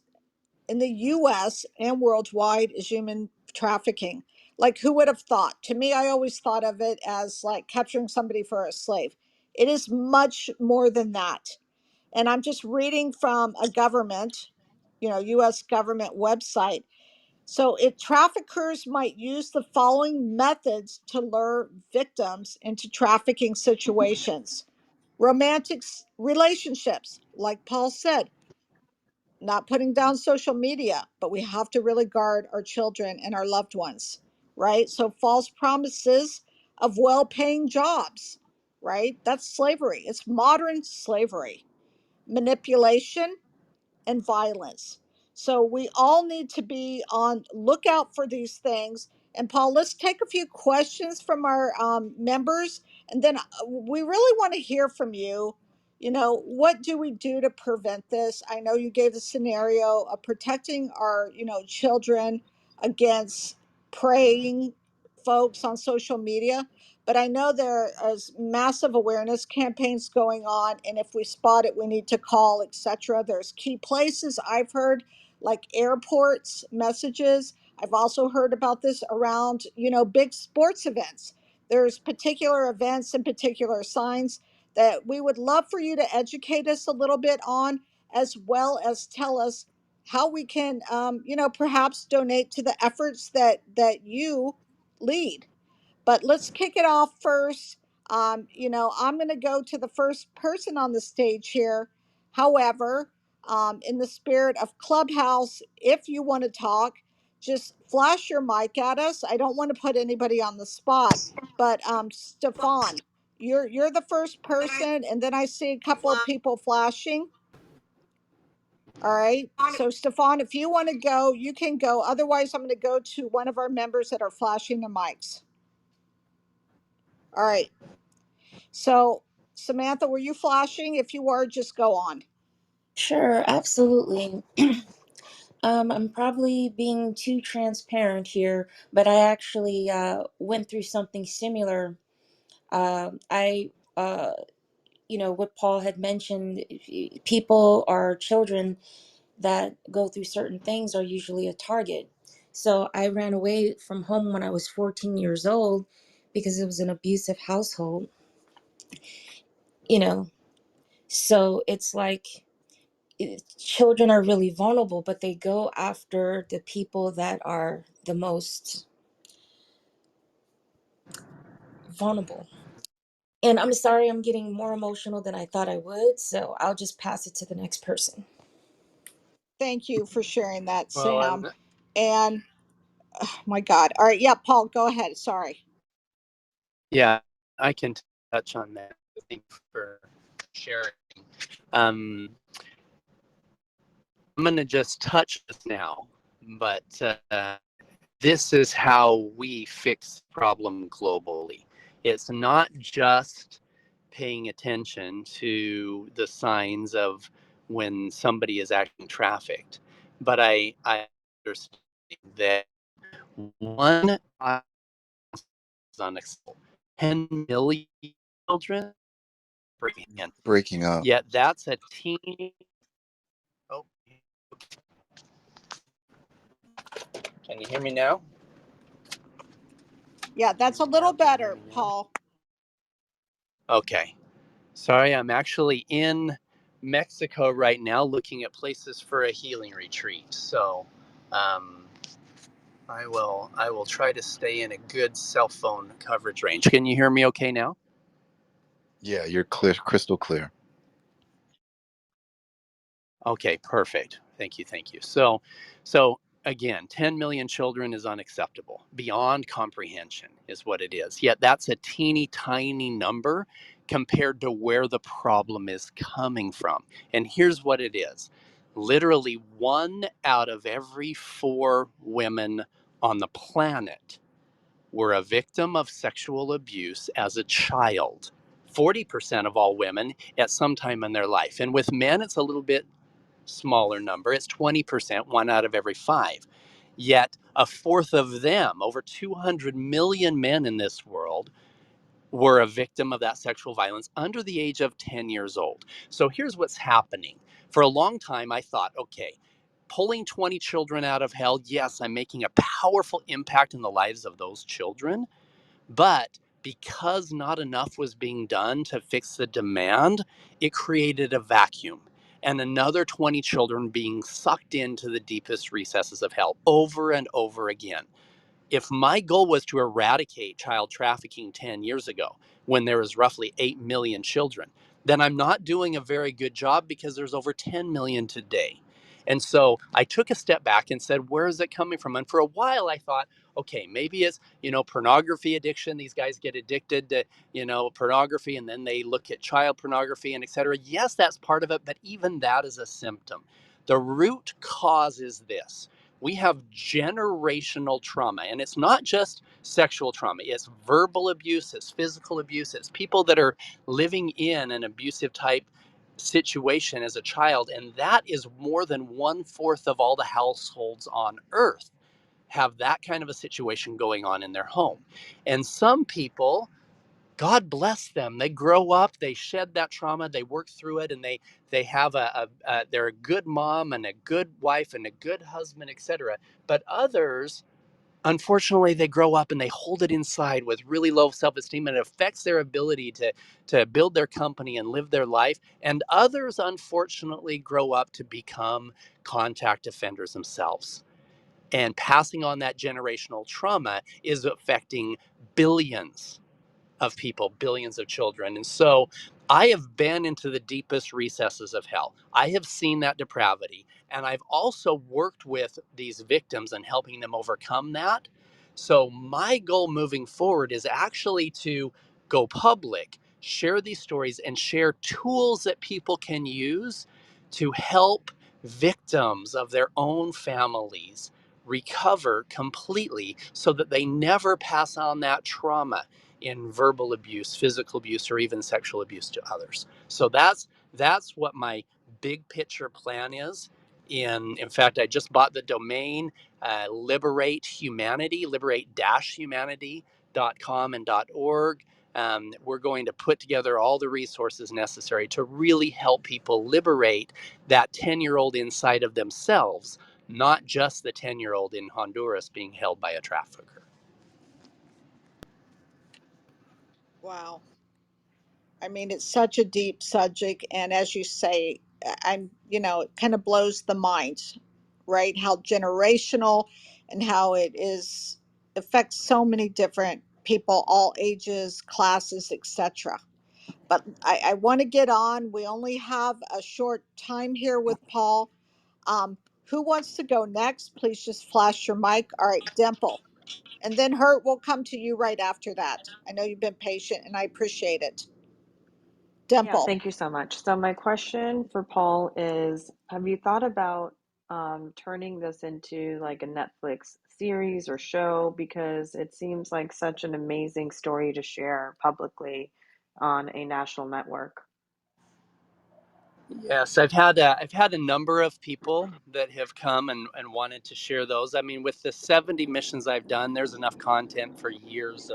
[SPEAKER 1] in the US and worldwide is human trafficking. Like, who would have thought? To me, I always thought of it as like capturing somebody for a slave. It is much more than that. And I'm just reading from a government, you know, US government website. So it traffickers might use the following methods to lure victims into trafficking situations. Romantic relationships, like Paul said, not putting down social media, but we have to really guard our children and our loved ones, right? So false promises of well-paying jobs, right? That's slavery. It's modern slavery. Manipulation and violence. So we all need to be on lookout for these things. And Paul, let's take a few questions from our members, and then we really want to hear from you. You know, what do we do to prevent this? I know you gave the scenario of protecting our, you know, children against preying folks on social media, but I know there is massive awareness campaigns going on, and if we spot it, we need to call, etc. There's key places I've heard, like airports messages. I've also heard about this around, you know, big sports events. There's particular events and particular signs that we would love for you to educate us a little bit on, as well as tell us how we can, you know, perhaps donate to the efforts that you lead. But let's kick it off first. You know, I'm going to go to the first person on the stage here. However, in the spirit of Clubhouse, if you want to talk, just flash your mic at us. I don't want to put anybody on the spot, but Stefan, you're the first person, and then I see a couple of people flashing. All right. So, Stefan, if you want to go, you can go. Otherwise, I'm going to go to one of our members that are flashing their mics. All right. So, Samantha, were you flashing? If you were, just go on.
[SPEAKER 6] Sure, absolutely. I'm probably being too transparent here, but I actually went through something similar. I, what Paul had mentioned, people or children that go through certain things are usually a target. So I ran away from home when I was 14 years old because it was an abusive household, you know. So it's like children are really vulnerable, but they go after the people that are the most vulnerable. And I'm sorry, I'm getting more emotional than I thought I would, so I'll just pass it to the next person.
[SPEAKER 1] Thank you for sharing that,
[SPEAKER 4] Well,
[SPEAKER 1] Sam. And Oh my God. All right. Yeah, Paul, go ahead. Sorry.
[SPEAKER 4] Yeah, I can touch on that. Thank you for sharing. Um, I'm going to just touch this now, but this is how we fix the problem globally. It's not just paying attention to the signs of when somebody is acting trafficked, but I understand that one is unacceptable. 10 million children breaking.
[SPEAKER 7] Breaking up.
[SPEAKER 4] Yet that's a teeny. Oh, can you hear me now?
[SPEAKER 1] Yeah, that's a little better, Paul.
[SPEAKER 4] Okay. Sorry, I'm actually in Mexico right now looking at places for a healing retreat. So um, I will try to stay in a good cell phone coverage range. Can you hear me okay now?
[SPEAKER 7] Yeah, you're clear, crystal clear.
[SPEAKER 4] Okay, perfect. Thank you, thank you. So again, 10 million children is unacceptable. Beyond comprehension is what it is. Yet that's a teeny tiny number compared to where the problem is coming from. And here's what it is. Literally 1 out of every 4 women on the planet were a victim of sexual abuse as a child. 40% of all women at some time in their life. And with men, it's a little bit smaller number. It's 20%, 1 out of every 5. Yet a fourth of them, over 200 million men in this world, were a victim of that sexual violence under the age of 10 years old. So here's what's happening. For a long time, I thought, okay, pulling 20 children out of hell, yes, I'm making a powerful impact in the lives of those children. But because not enough was being done to fix the demand, it created a vacuum and another 20 children being sucked into the deepest recesses of hell over and over again. If my goal was to eradicate child trafficking 10 years ago, when there was roughly 8 million children, then I'm not doing a very good job because there's over 10 million today. And so I took a step back and said, where is it coming from? And for a while I thought, okay, maybe it's, pornography addiction. These guys get addicted to, pornography and then they look at child pornography and et cetera. Yes, that's part of it, but even that is a symptom. The root cause is this: we have generational trauma, and it's not just sexual trauma. It's verbal abuse, it's physical abuse, it's people that are living in an abusive type situation as a child, and that is more than 1/4 of all the households on earth have that kind of a situation going on in their home. And some people, God bless them, they grow up, they shed that trauma, they work through it, and they have they're a good mom and a good wife and a good husband, etc. But others, unfortunately, they grow up and they hold it inside with really low self-esteem, and it affects their ability to build their company and live their life. And others, unfortunately, grow up to become contact offenders themselves. And passing on that generational trauma is affecting billions of people, billions of children. And so I have been into the deepest recesses of hell. I have seen that depravity. And I've also worked with these victims and helping them overcome that. So my goal moving forward is actually to go public, share these stories, and share tools that people can use to help victims of their own families recover completely so that they never pass on that trauma in verbal abuse, physical abuse, or even sexual abuse to others. So that's what my big picture plan is. In fact, I just bought the domain Liberate Humanity, liberate-humanity.com and .org. We're going to put together all the resources necessary to really help people liberate that 10-year-old inside of themselves, not just the 10-year-old in Honduras being held by a trafficker.
[SPEAKER 1] Wow. I mean, it's such a deep subject. And as you say, it kind of blows the mind, right? How generational and how it is affects so many different people, all ages, classes, etc. But I want to get on. We only have a short time here with Paul. Um, Who wants to go next? Please just flash your mic. All right, Dimple. And then Hurt will come to you right after that. I know you've been patient and I appreciate it.
[SPEAKER 5] Yeah,
[SPEAKER 1] Dimple.
[SPEAKER 5] thank you so much. So my question for Paul is, have you thought about turning this into like a Netflix series or show? Because it seems like such an amazing story to share publicly on a national network.
[SPEAKER 4] Yes, I've had a number of people that have come and wanted to share those. I mean, with the 70 missions I've done, there's enough content for years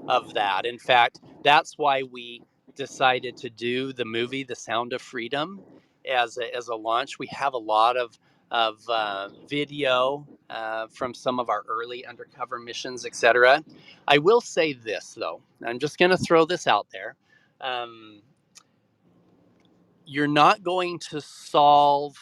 [SPEAKER 4] of that. In fact, that's why we decided to do the movie The Sound of Freedom as a launch. We have a lot of video from some of our early undercover missions, etc. I will say this though. I'm just going to throw this out there. Um, you're not going to solve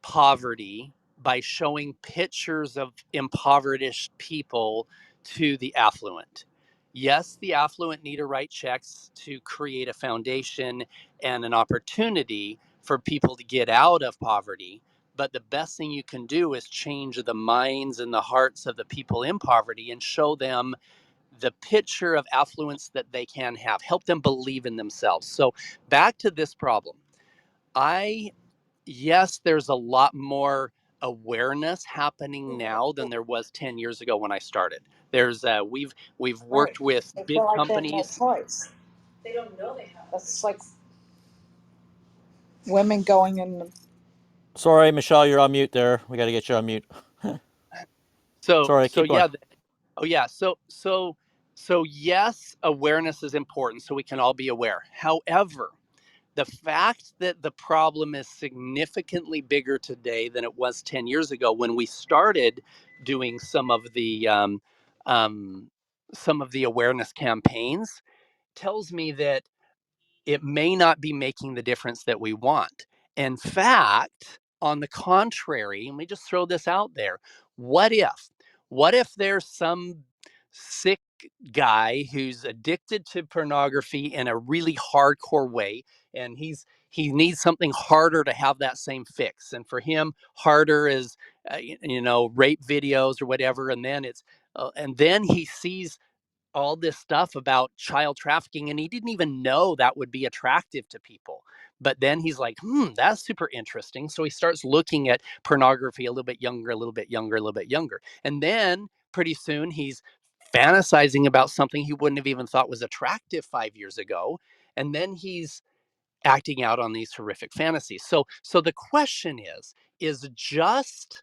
[SPEAKER 4] poverty by showing pictures of impoverished people to the affluent. Yes, the affluent need to write checks to create a foundation and an opportunity for people to get out of poverty. But the best thing you can do is change the minds and the hearts of the people in poverty and show them the picture of affluence that they can have, help them believe in themselves. So, back to this problem. I Yes, there's a lot more awareness happening now than there was 10 years ago when I started. There's we've
[SPEAKER 1] Right.
[SPEAKER 4] worked with
[SPEAKER 1] They feel
[SPEAKER 4] big
[SPEAKER 1] like they have no
[SPEAKER 4] companies.
[SPEAKER 1] choice. They don't know they have. That's like women going in the
[SPEAKER 2] Sorry, Michelle, you're on mute there. We got to get you on mute. Sorry,
[SPEAKER 4] So
[SPEAKER 2] keep going.
[SPEAKER 4] yeah, oh yeah, so yes, awareness is important so we can all be aware. However, the fact that the problem is significantly bigger today than it was 10 years ago when we started doing um, some of the awareness campaigns tells me that it may not be making the difference that we want. In fact, on the contrary, let me just throw this out there. What if? What if there's some sick guy who's addicted to pornography in a really hardcore way and he needs something harder to have that same fix, and for him harder is rape videos or whatever, and then he sees all this stuff about child trafficking and he didn't even know that would be attractive to people. But then he's like, that's super interesting. So he starts looking at pornography a little bit younger, a little bit younger, a little bit younger. And then pretty soon he's fantasizing about something he wouldn't have even thought was attractive 5 years ago. And then he's acting out on these horrific fantasies. So the question is just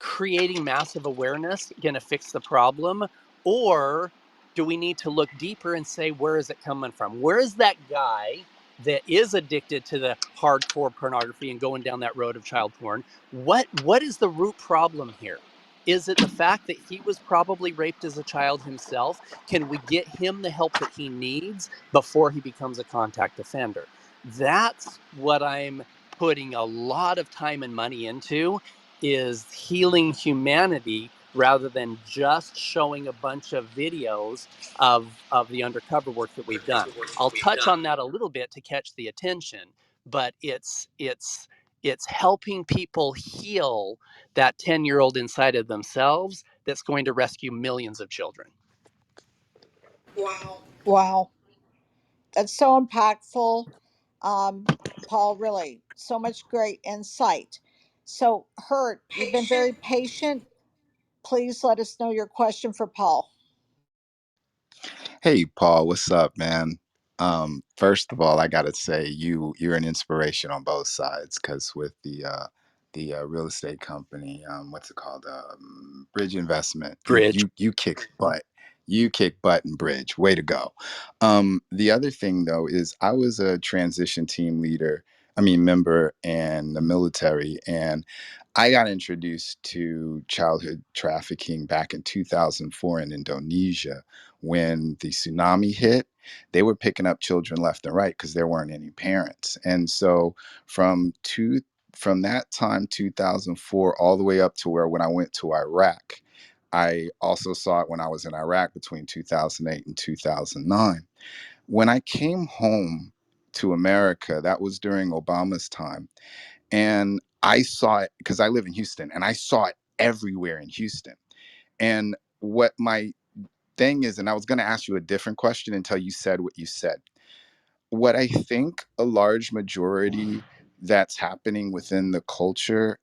[SPEAKER 4] creating massive awareness going to fix the problem? Or do we need to look deeper and say, where is it coming from? Where is that guy that is addicted to the hardcore pornography and going down that road of child porn? What is the root problem here? Is it the fact that he was probably raped as a child himself? Can we get him the help that he needs before he becomes a contact offender? That's what I'm putting a lot of time and money into, is healing humanity rather than just showing a bunch of videos of the undercover work that we've done. I'll touch on that a little bit to catch the attention, but it's helping people heal that 10-year-old inside of themselves that's going to rescue millions of children.
[SPEAKER 1] wow. Wow. That's so impactful. Paul, really, so much great insight. So, Hurt, you've been very patient. Please let us know your question for Paul.
[SPEAKER 7] Hey, Paul, what's up, man? First of all, I gotta say you're an inspiration on both sides because with the real estate company, what's it called, Bridge Investment, you
[SPEAKER 4] Bridge.
[SPEAKER 7] you you kick butt. You kick butt and Bridge. Way to go. The other thing though is I was a transition team leader. I mean, member in the military, and I got introduced to childhood trafficking back in 2004 in Indonesia when the tsunami hit. They were picking up children left and right because there weren't any parents. And so from two from that time, 2004, all the way up to where when I went to Iraq, I also saw it when I was in Iraq between 2008 and 2009. When I came home to America, that was during Obama's time. And I saw it because I live in Houston, and I saw it everywhere in Houston. And what my thing is, and I was going to ask you a different question until you said what you said. What I think a large majority that's happening within the culture,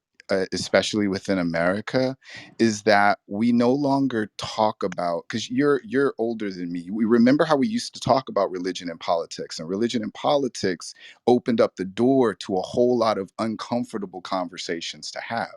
[SPEAKER 7] especially within America, is that we no longer talk about, because you're older than me. We remember how we used to talk about religion and politics, and religion and politics opened up the door to a whole lot of uncomfortable conversations to have.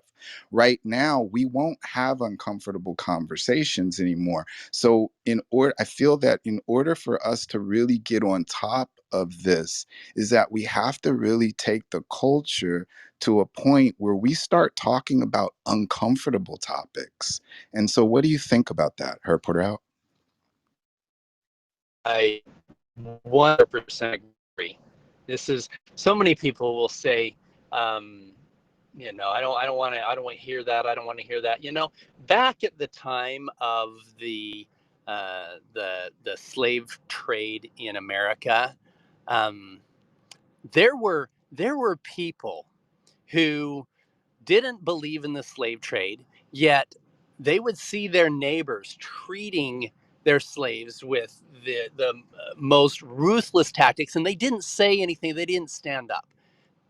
[SPEAKER 7] Right now, we won't have uncomfortable conversations anymore. So I feel that in order for us to really get on top of this, is that we have to really take the culture to a point where we start talking about uncomfortable topics. And so what do you think about that, Herb Porterhouse?
[SPEAKER 4] I 100% agree. This is so many people will say, um, I don't want to hear that. I don't want to hear that. Back at the time of the slave trade in America, um, there were people who didn't believe in the slave trade, yet they would see their neighbors treating their slaves with the most ruthless tactics, and they didn't say anything. They didn't stand up.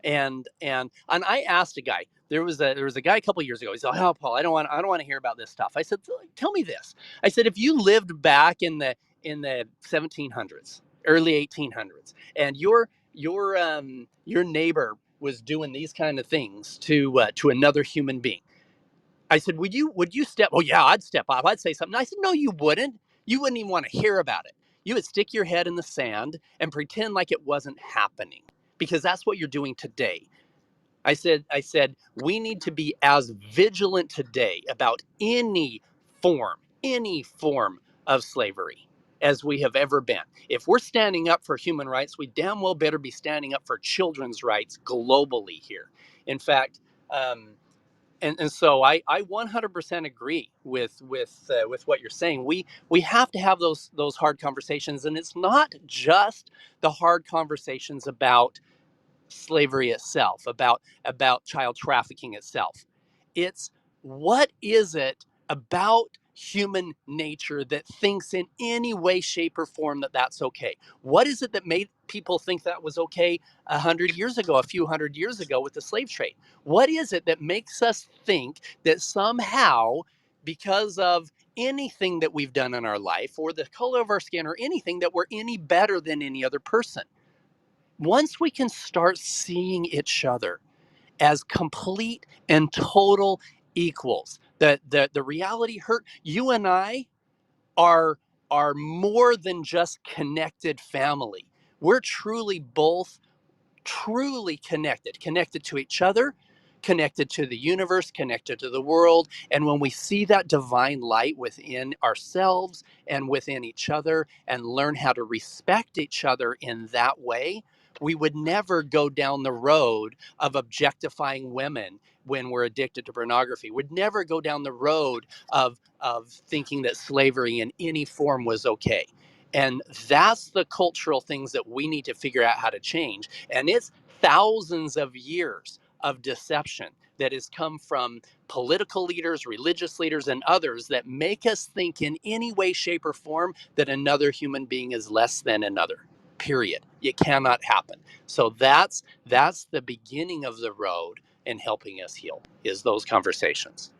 [SPEAKER 4] And I asked a guy. There was a guy a couple of years ago. He said, "Oh, Paul, I don't want to hear about this stuff." I said, "Tell me this." I said, "If you lived back in the 1700s, early 1800s, and your neighbor was doing these kind of things to another human being," I said, "Would you step?" "Oh yeah, I'd step up. I'd say something." I said, "No, you wouldn't. You wouldn't even want to hear about it. You would stick your head in the sand and pretend like it wasn't happening, because that's what you're doing today." I said, we need to be as vigilant today about any form of slavery as we have ever been. If we're standing up for human rights, we damn well better be standing up for children's rights globally here. In fact, and so I 100% agree with what you're saying. We have to have those hard conversations, and it's not just the hard conversations about slavery itself, about child trafficking itself. It's what is it about human nature that thinks in any way, shape, or form that that's okay? What is it that made people think that was okay 100 years ago, a few hundred years ago with the slave trade? What is it that makes us think that somehow, because of anything that we've done in our life or the color of our skin or anything, that we're any better than any other person? Once we can start seeing each other as complete and total equals, the reality hurt, you and I are more than just connected family. We're truly connected to each other, connected to the universe, connected to the world. And when we see that divine light within ourselves and within each other and learn how to respect each other in that way, we would never go down the road of objectifying women when we're addicted to pornography. We'd never go down the road of thinking that slavery in any form was okay. And that's the cultural things that we need to figure out how to change. And it's thousands of years of deception that has come from political leaders, religious leaders, and others that make us think in any way, shape, or form that another human being is less than another. Period. It cannot happen. So that's the beginning of the road in helping us heal, is those conversations.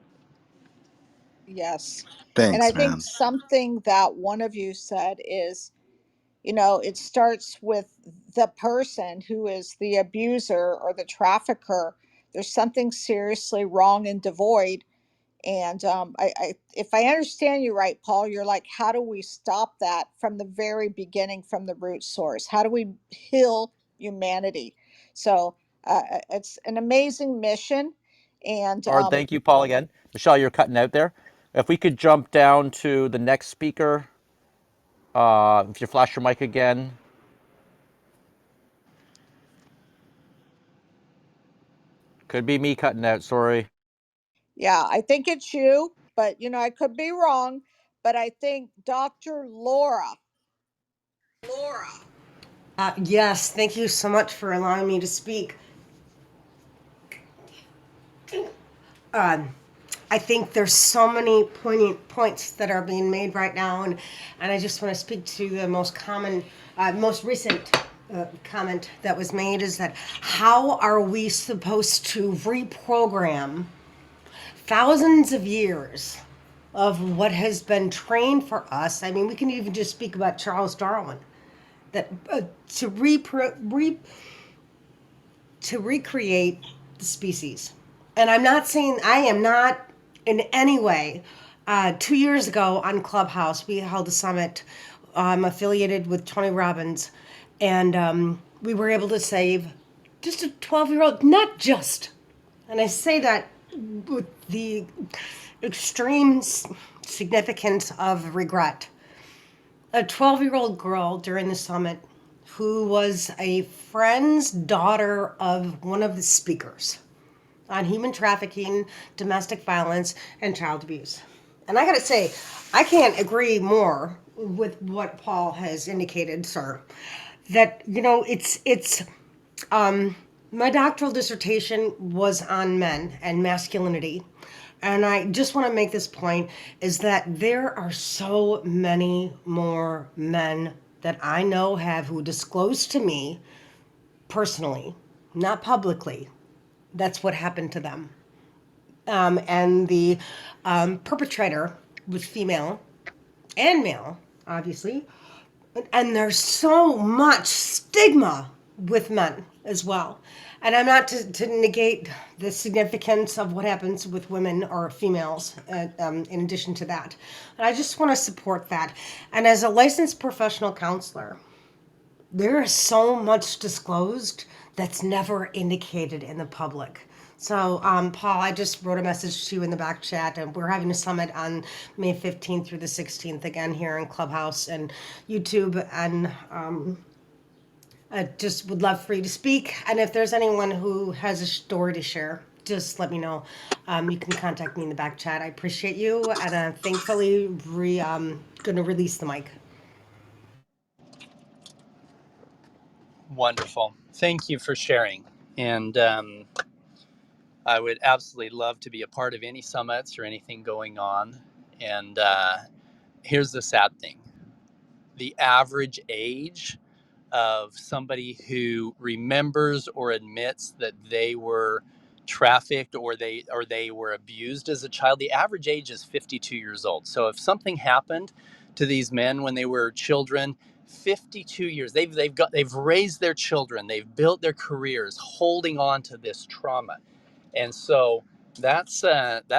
[SPEAKER 1] Yes. And I
[SPEAKER 7] Thanks,
[SPEAKER 1] think
[SPEAKER 7] man.
[SPEAKER 1] something that one of you said is, it starts with the person who is the abuser or the trafficker. There's something seriously wrong and devoid. And if I understand you right, Paul, you're like, how do we stop that from the very beginning, from the root source? How do we heal humanity? So it's an amazing mission. And
[SPEAKER 2] All right, thank you, Paul, again. Michelle, you're cutting out there. If we could jump down to the next speaker, if you flash your mic again. Could be me cutting out, sorry.
[SPEAKER 1] yeah, I think it's you, but I could be wrong. But I think Dr. Laura.
[SPEAKER 8] Yes, thank you so much for allowing me to speak. I think there's so many poignant points that are being made right now, and I just want to speak to the most recent comment that was made is that how are we supposed to reprogram thousands of years of what has been trained for us? I mean, we can even just speak about Charles Darwin, that to recreate the species. And I'm not saying I am not in any way. 2 years ago on Clubhouse, we held a summit. I'm affiliated with Tony Robbins, and we were able to save just a 12-year-old, not just, and I say that with the extreme significance of regret, a 12-year-old girl during the summit who was a friend's daughter of one of the speakers on human trafficking, domestic violence, and child abuse. And I gotta say, I can't agree more with what Paul has indicated, sir. That, my doctoral dissertation was on men and masculinity. And I just want to make this point is that there are so many more men that I know have who disclose to me personally, not publicly, that's what happened to them. And the perpetrator was female and male, obviously. And there's so much stigma with men as well. And I'm not to negate the significance of what happens with women or females in addition to that. And I just want to support that. And as a licensed professional counselor, there is so much disclosed that's never indicated in the public. So, Paul, I just wrote a message to you in the back chat, and we're having a summit on May 15th through the 16th again here in Clubhouse and YouTube. And I just would love for you to speak. And if there's anyone who has a story to share, just let me know. You can contact me in the back chat. I appreciate you, and thankfully, going to release the mic.
[SPEAKER 4] Wonderful. Thank you for sharing. And I would absolutely love to be a part of any summits or anything going on. And here's the sad thing: the average age of somebody who remembers or admits that they were trafficked or they were abused as a child, the average age is 52 years old. So if something happened to these men when they were children, 52 years, they've raised their children, they've built their careers holding on to this trauma. And so that's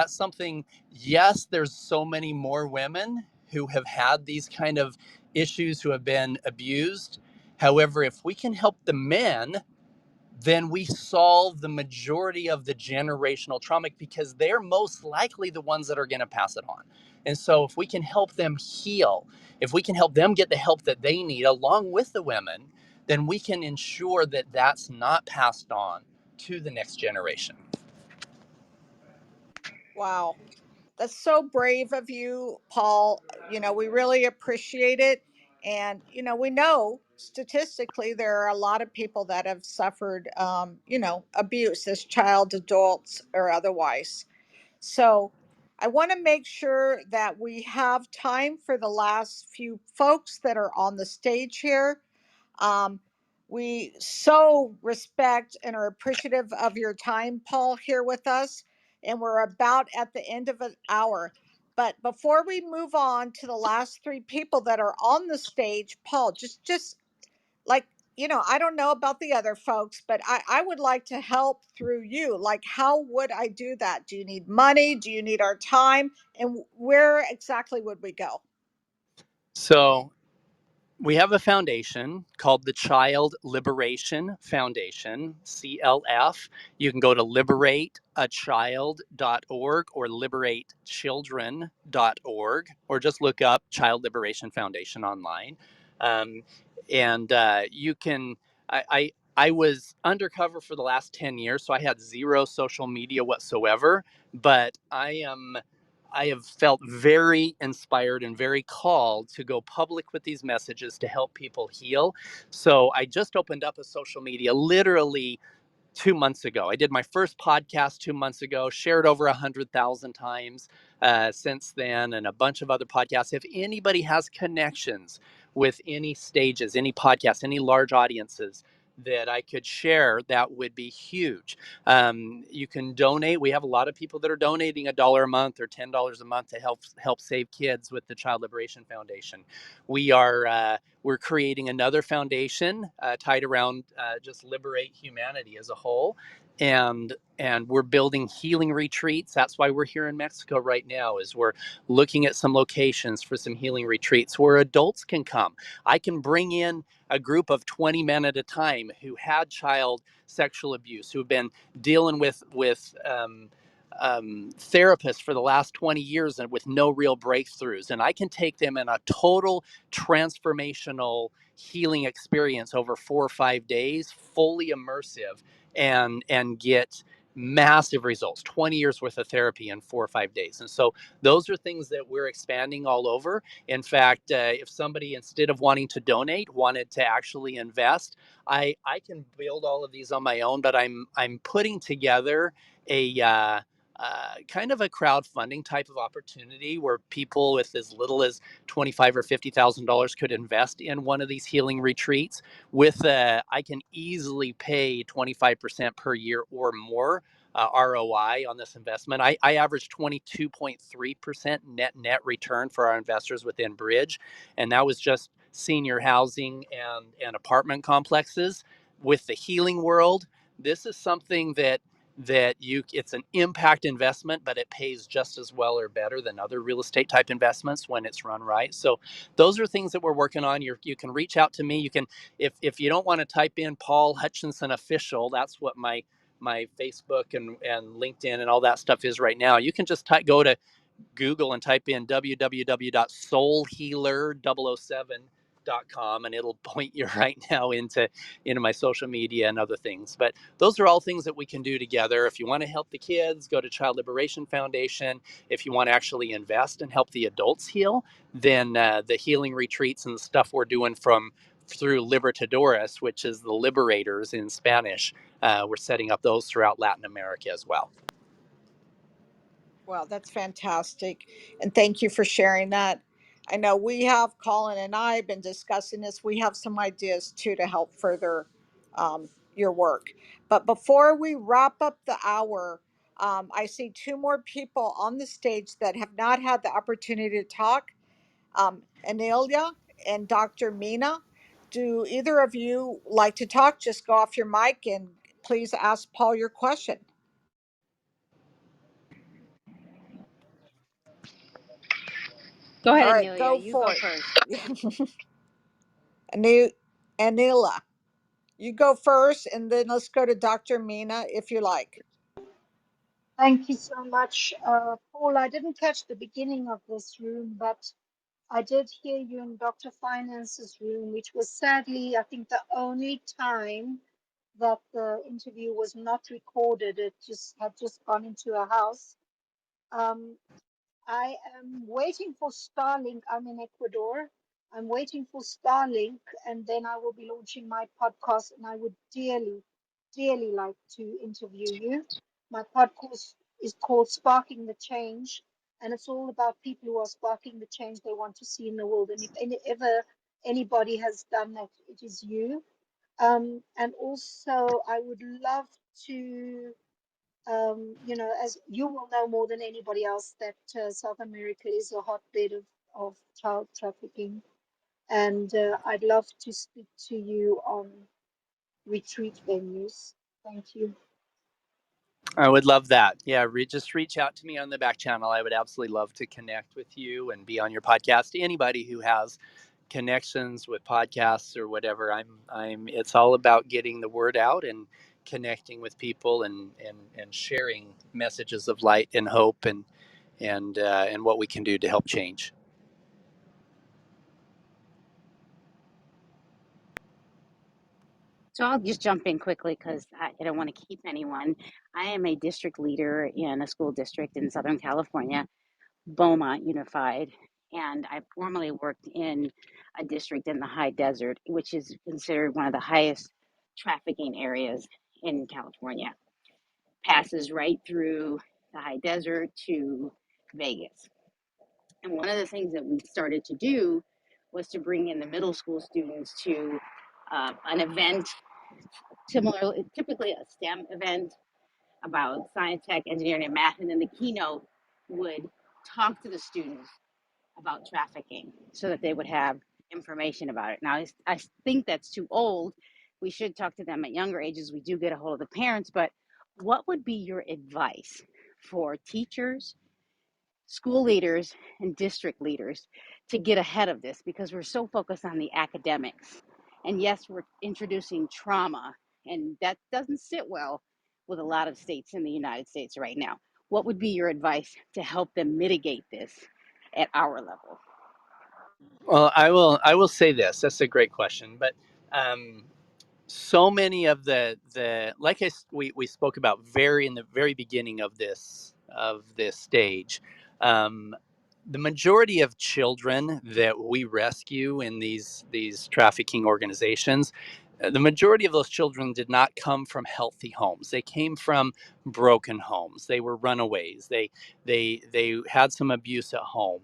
[SPEAKER 4] something. Yes, there's so many more women who have had these kind of issues, who have been abused. However, if we can help the men, then we solve the majority of the generational trauma, because they're most likely the ones that are going to pass it on. And so if we can help them heal, if we can help them get the help that they need along with the women, then we can ensure that that's not passed on to the next generation.
[SPEAKER 1] Wow. That's so brave of you, Paul. We really appreciate it. And, we know statistically there are a lot of people that have suffered, abuse as child, adults, or otherwise. So I want to make sure that we have time for the last few folks that are on the stage here. Um, we so respect and are appreciative of your time, Paul, here with us. And we're about at the end of an hour. But before we move on to the last three people that are on the stage, Paul, just like, I don't know about the other folks, but I would like to help through you. Like, how would I do that? Do you need money? Do you need our time? And where exactly would we go?
[SPEAKER 4] So we have a foundation called the Child Liberation Foundation, CLF. You can go to liberateachild.org or liberatechildren.org, or just look up Child Liberation Foundation online. Um, and you can, I was undercover for the last 10 years, so I had zero social media whatsoever, but I have felt very inspired and very called to go public with these messages to help people heal. So I just opened up a social media literally 2 months ago. I did my first podcast 2 months ago, shared over 100,000 times since then, and a bunch of other podcasts. If anybody has connections with any stages, any podcasts, any large audiences that I could share, that would be huge. You can donate. We have a lot of people that are donating $1 a month or $10 a month to help save kids with the Child Liberation Foundation. We're creating another foundation tied around just liberate humanity as a whole, and we're building healing retreats. That's why we're here in Mexico right now. Is we're looking at some locations for some healing retreats where adults can come. I can bring in a group of 20 men at a time who had child sexual abuse, who've been dealing with therapists for the last 20 years and with no real breakthroughs. And I can take them in a total transformational healing experience over 4 or 5 days, fully immersive, and get massive results, 20 years worth of therapy in 4 or 5 days. And so those are things that we're expanding all over. In fact, if somebody, instead of wanting to donate, wanted to actually invest, I can build all of these on my own, but I'm putting together a kind of a crowdfunding type of opportunity where people with as little as $25,000 or $50,000 could invest in one of these healing retreats. With I can easily pay 25% per year or more ROI on this investment. I average 22.3% net return for our investors within Bridge, and that was just senior housing and apartment complexes. With the healing world, this is something that you it's an impact investment, but it pays just as well or better than other real estate type investments when it's run right. So those are things that we're working on. You can reach out to me. You can, if you don't want to type in Paul Hutchinson official, that's what my Facebook and LinkedIn and all that stuff is right now. You can just go to Google and type in www.soulhealer007.com, and it'll point you right now into my social media and other things. But those are all things that we can do together. If you want to help the kids, go to Child Liberation Foundation. If you want to actually invest and help the adults heal, then the healing retreats and the stuff we're doing through Libertadores, which is the liberators in Spanish, we're setting up those throughout Latin America as well.
[SPEAKER 1] Well, that's fantastic. And thank you for sharing that. I know we have, Colin and I have been discussing this. We have some ideas too to help further your work. But before we wrap up the hour, I see two more people on the stage that have not had the opportunity to talk, Anelia and Dr. Mina. Do either of you like to talk? Just go off your mic and please ask Paul your question.
[SPEAKER 9] Go
[SPEAKER 1] All
[SPEAKER 9] ahead,
[SPEAKER 1] right,
[SPEAKER 9] Amelia.
[SPEAKER 1] go
[SPEAKER 9] You go
[SPEAKER 1] for it.
[SPEAKER 9] first.
[SPEAKER 1] Anila, you go first, and then let's go to Dr. Mina if you like.
[SPEAKER 10] Thank you so much, Paul. I didn't catch the beginning of this room, but I did hear you in Dr. Finance's room, which was sadly, I think, the only time that the interview was not recorded. It just had just gone into a house. Um, I am waiting for Starlink. I'm in Ecuador. I'm waiting for Starlink, and then I will be launching my podcast. And I would dearly, dearly like to interview you. My podcast is called Sparking the Change, and it's all about people who are sparking the change they want to see in the world. And if ever anybody has done that, it is you. And also, I would love to as you will know more than anybody else, that South America is a hotbed of child trafficking. And I'd love to speak to you on retreat venues. Thank you.
[SPEAKER 4] I would love that. Yeah, just reach out to me on the back channel. I would absolutely love to connect with you and be on your podcast. Anybody who has connections with podcasts or whatever, I'm. It's all about getting the word out and connecting with people and sharing messages of light and hope and what we can do to help change.
[SPEAKER 9] So I'll just jump in quickly because I don't want to keep anyone. I am a district leader in a school district in Southern California, Beaumont Unified, and I formerly worked in a district in the high desert, which is considered one of the highest trafficking areas in California. Passes right through the high desert to Vegas. And one of the things that we started to do was to bring in the middle school students to an event similar, typically a STEM event about science, tech, engineering, and math. And then the keynote would talk to the students about trafficking so that they would have information about it. Now, I think that's too old. We should talk to them at younger ages. We do get a hold of the parents, but what would be your advice for teachers, school leaders, and district leaders to get ahead of this? Because we're so focused on the academics. And yes, we're introducing trauma, and that doesn't sit well with a lot of states in the United States right now. What would be your advice to help them mitigate this at our level?
[SPEAKER 4] Well, I will say this. That's a great question, but um, so many of the like we spoke about very in the very beginning of this stage. Um, the majority of children that we rescue in these trafficking organizations, the majority of those children did not come from healthy homes. They came from broken homes. They were runaways. They had some abuse at home.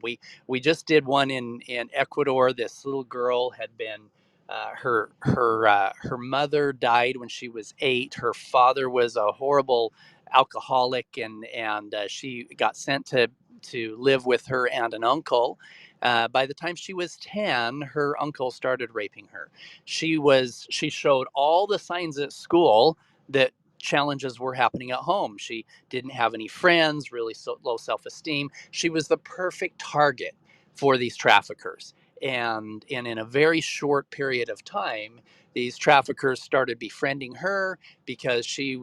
[SPEAKER 4] We just did one in Ecuador. This little girl had been her mother died when she was 8. Her father was a horrible alcoholic, and she got sent to live with her and an uncle. By the time she was 10, her uncle started raping her. She showed all the signs at school that challenges were happening at home. She didn't have any friends, really low self-esteem. She was the perfect target for these traffickers. And in a very short period of time, these traffickers started befriending her because she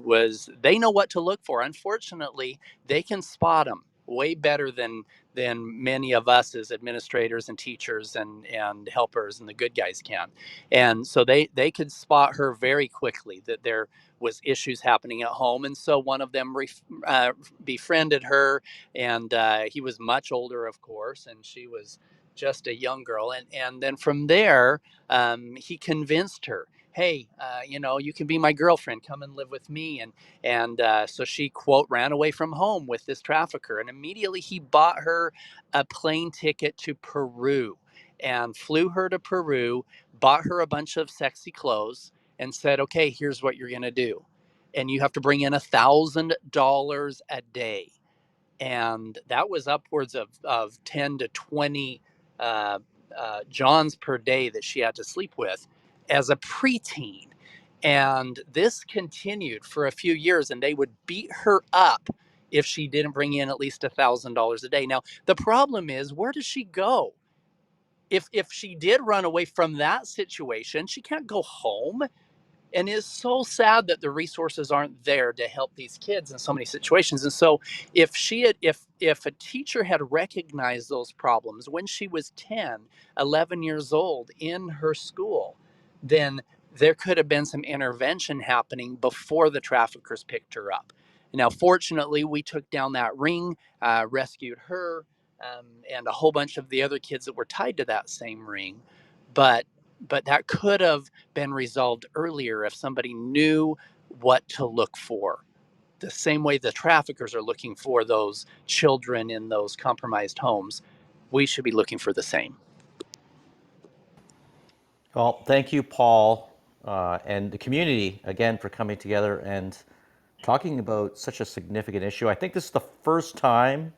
[SPEAKER 4] was, they know what to look for. Unfortunately, they can spot them way better than many of us as administrators and teachers and helpers and the good guys can. And so they could spot her very quickly that there was issues happening at home. And so one of them befriended her, and he was much older, of course, and she was just a young girl. And then from there, he convinced her, hey, you can be my girlfriend, come and live with me. And so she, quote, ran away from home with this trafficker, and immediately he bought her a plane ticket to Peru and flew her to Peru, bought her a bunch of sexy clothes, and said, okay, here's what you're going to do, and you have to bring in $1,000 a day. And that was upwards of 10 to 20 uh, Johns per day that she had to sleep with as a preteen. And this continued for a few years, and they would beat her up if she didn't bring in at least $1,000 a day. Now, the problem is, where does she go? If she did run away from that situation, she can't go home, and it's so sad that the resources aren't there to help these kids in so many situations. And so if a teacher had recognized those problems when she was 10, 11 years old in her school, then there could have been some intervention happening before the traffickers picked her up. Now, fortunately, we took down that ring, rescued her, and a whole bunch of the other kids that were tied to that same ring. But that could have been resolved earlier if somebody knew what to look for. The same way the traffickers are looking for those children in those compromised homes, we should be looking for the same.
[SPEAKER 2] Well, thank you, Paul, and the community again for coming together and talking about such a significant issue. I think this is the first time,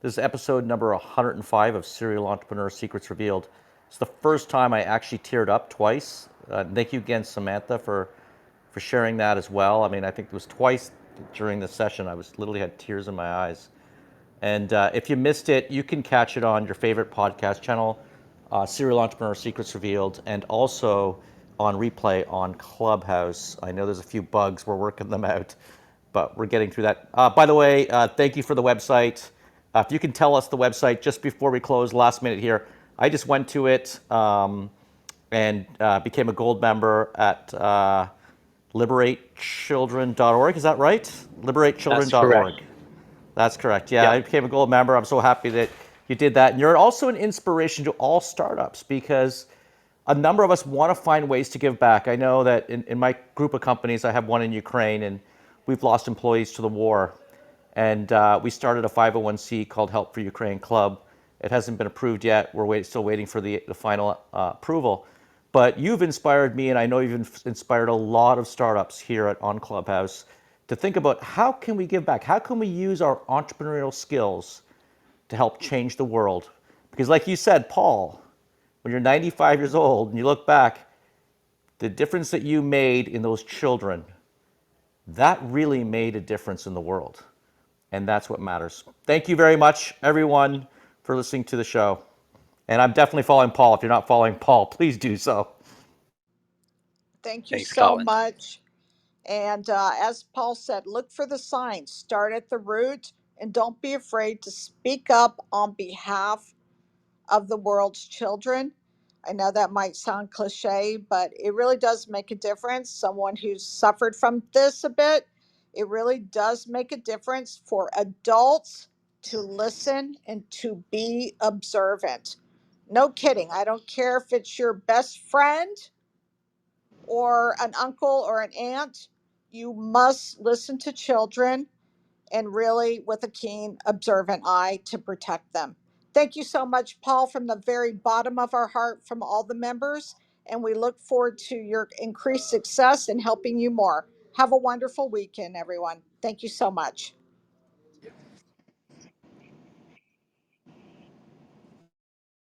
[SPEAKER 2] this is episode number 105 of Serial Entrepreneur Secrets Revealed. It's the first time I actually teared up twice. Thank you again, Samantha, for sharing that as well. I mean, I think it was twice during the session. I was literally had tears in my eyes. And if you missed it, you can catch it on your favorite podcast channel, Serial Entrepreneur Secrets Revealed, and also on replay on Clubhouse. I know there's a few bugs. We're working them out, but we're getting through that. By the way, thank you for the website. If you can tell us the website just before we close, last minute here. I just went to it and became a gold member at liberatechildren.org. Is that right?
[SPEAKER 4] That's correct.
[SPEAKER 2] Liberatechildren.org. That's correct. Yeah,
[SPEAKER 4] Yep.
[SPEAKER 2] I became a gold member. I'm so happy that you did that. And you're also an inspiration to all startups because a number of us want to find ways to give back. I know that in my group of companies, I have one in Ukraine, and we've lost employees to the war. And we started a 501c called Help for Ukraine Club. It hasn't been approved yet. We're still waiting for the final approval. But you've inspired me, and I know you've inspired a lot of startups here on Clubhouse to think about how can we give back? How can we use our entrepreneurial skills to help change the world? Because like you said, Paul, when you're 95 years old and you look back, the difference that you made in those children, that really made a difference in the world. And that's what matters. Thank you very much, everyone, for listening to the show. And I'm definitely following Paul. If you're not following Paul, please do so.
[SPEAKER 1] Thank you
[SPEAKER 4] Thanks,
[SPEAKER 1] so
[SPEAKER 4] Colin.
[SPEAKER 1] much. And as Paul said, look for the signs, start at the root, and don't be afraid to speak up on behalf of the world's children. I know that might sound cliche, but it really does make a difference. Someone who's suffered from this a bit, it really does make a difference for adults to listen and to be observant. No kidding. I don't care if it's your best friend or an uncle or an aunt. You must listen to children and really with a keen, observant eye to protect them. Thank you so much, Paul, from the very bottom of our heart, from all the members. And we look forward to your increased success and helping you more. Have a wonderful weekend, everyone. Thank you so much.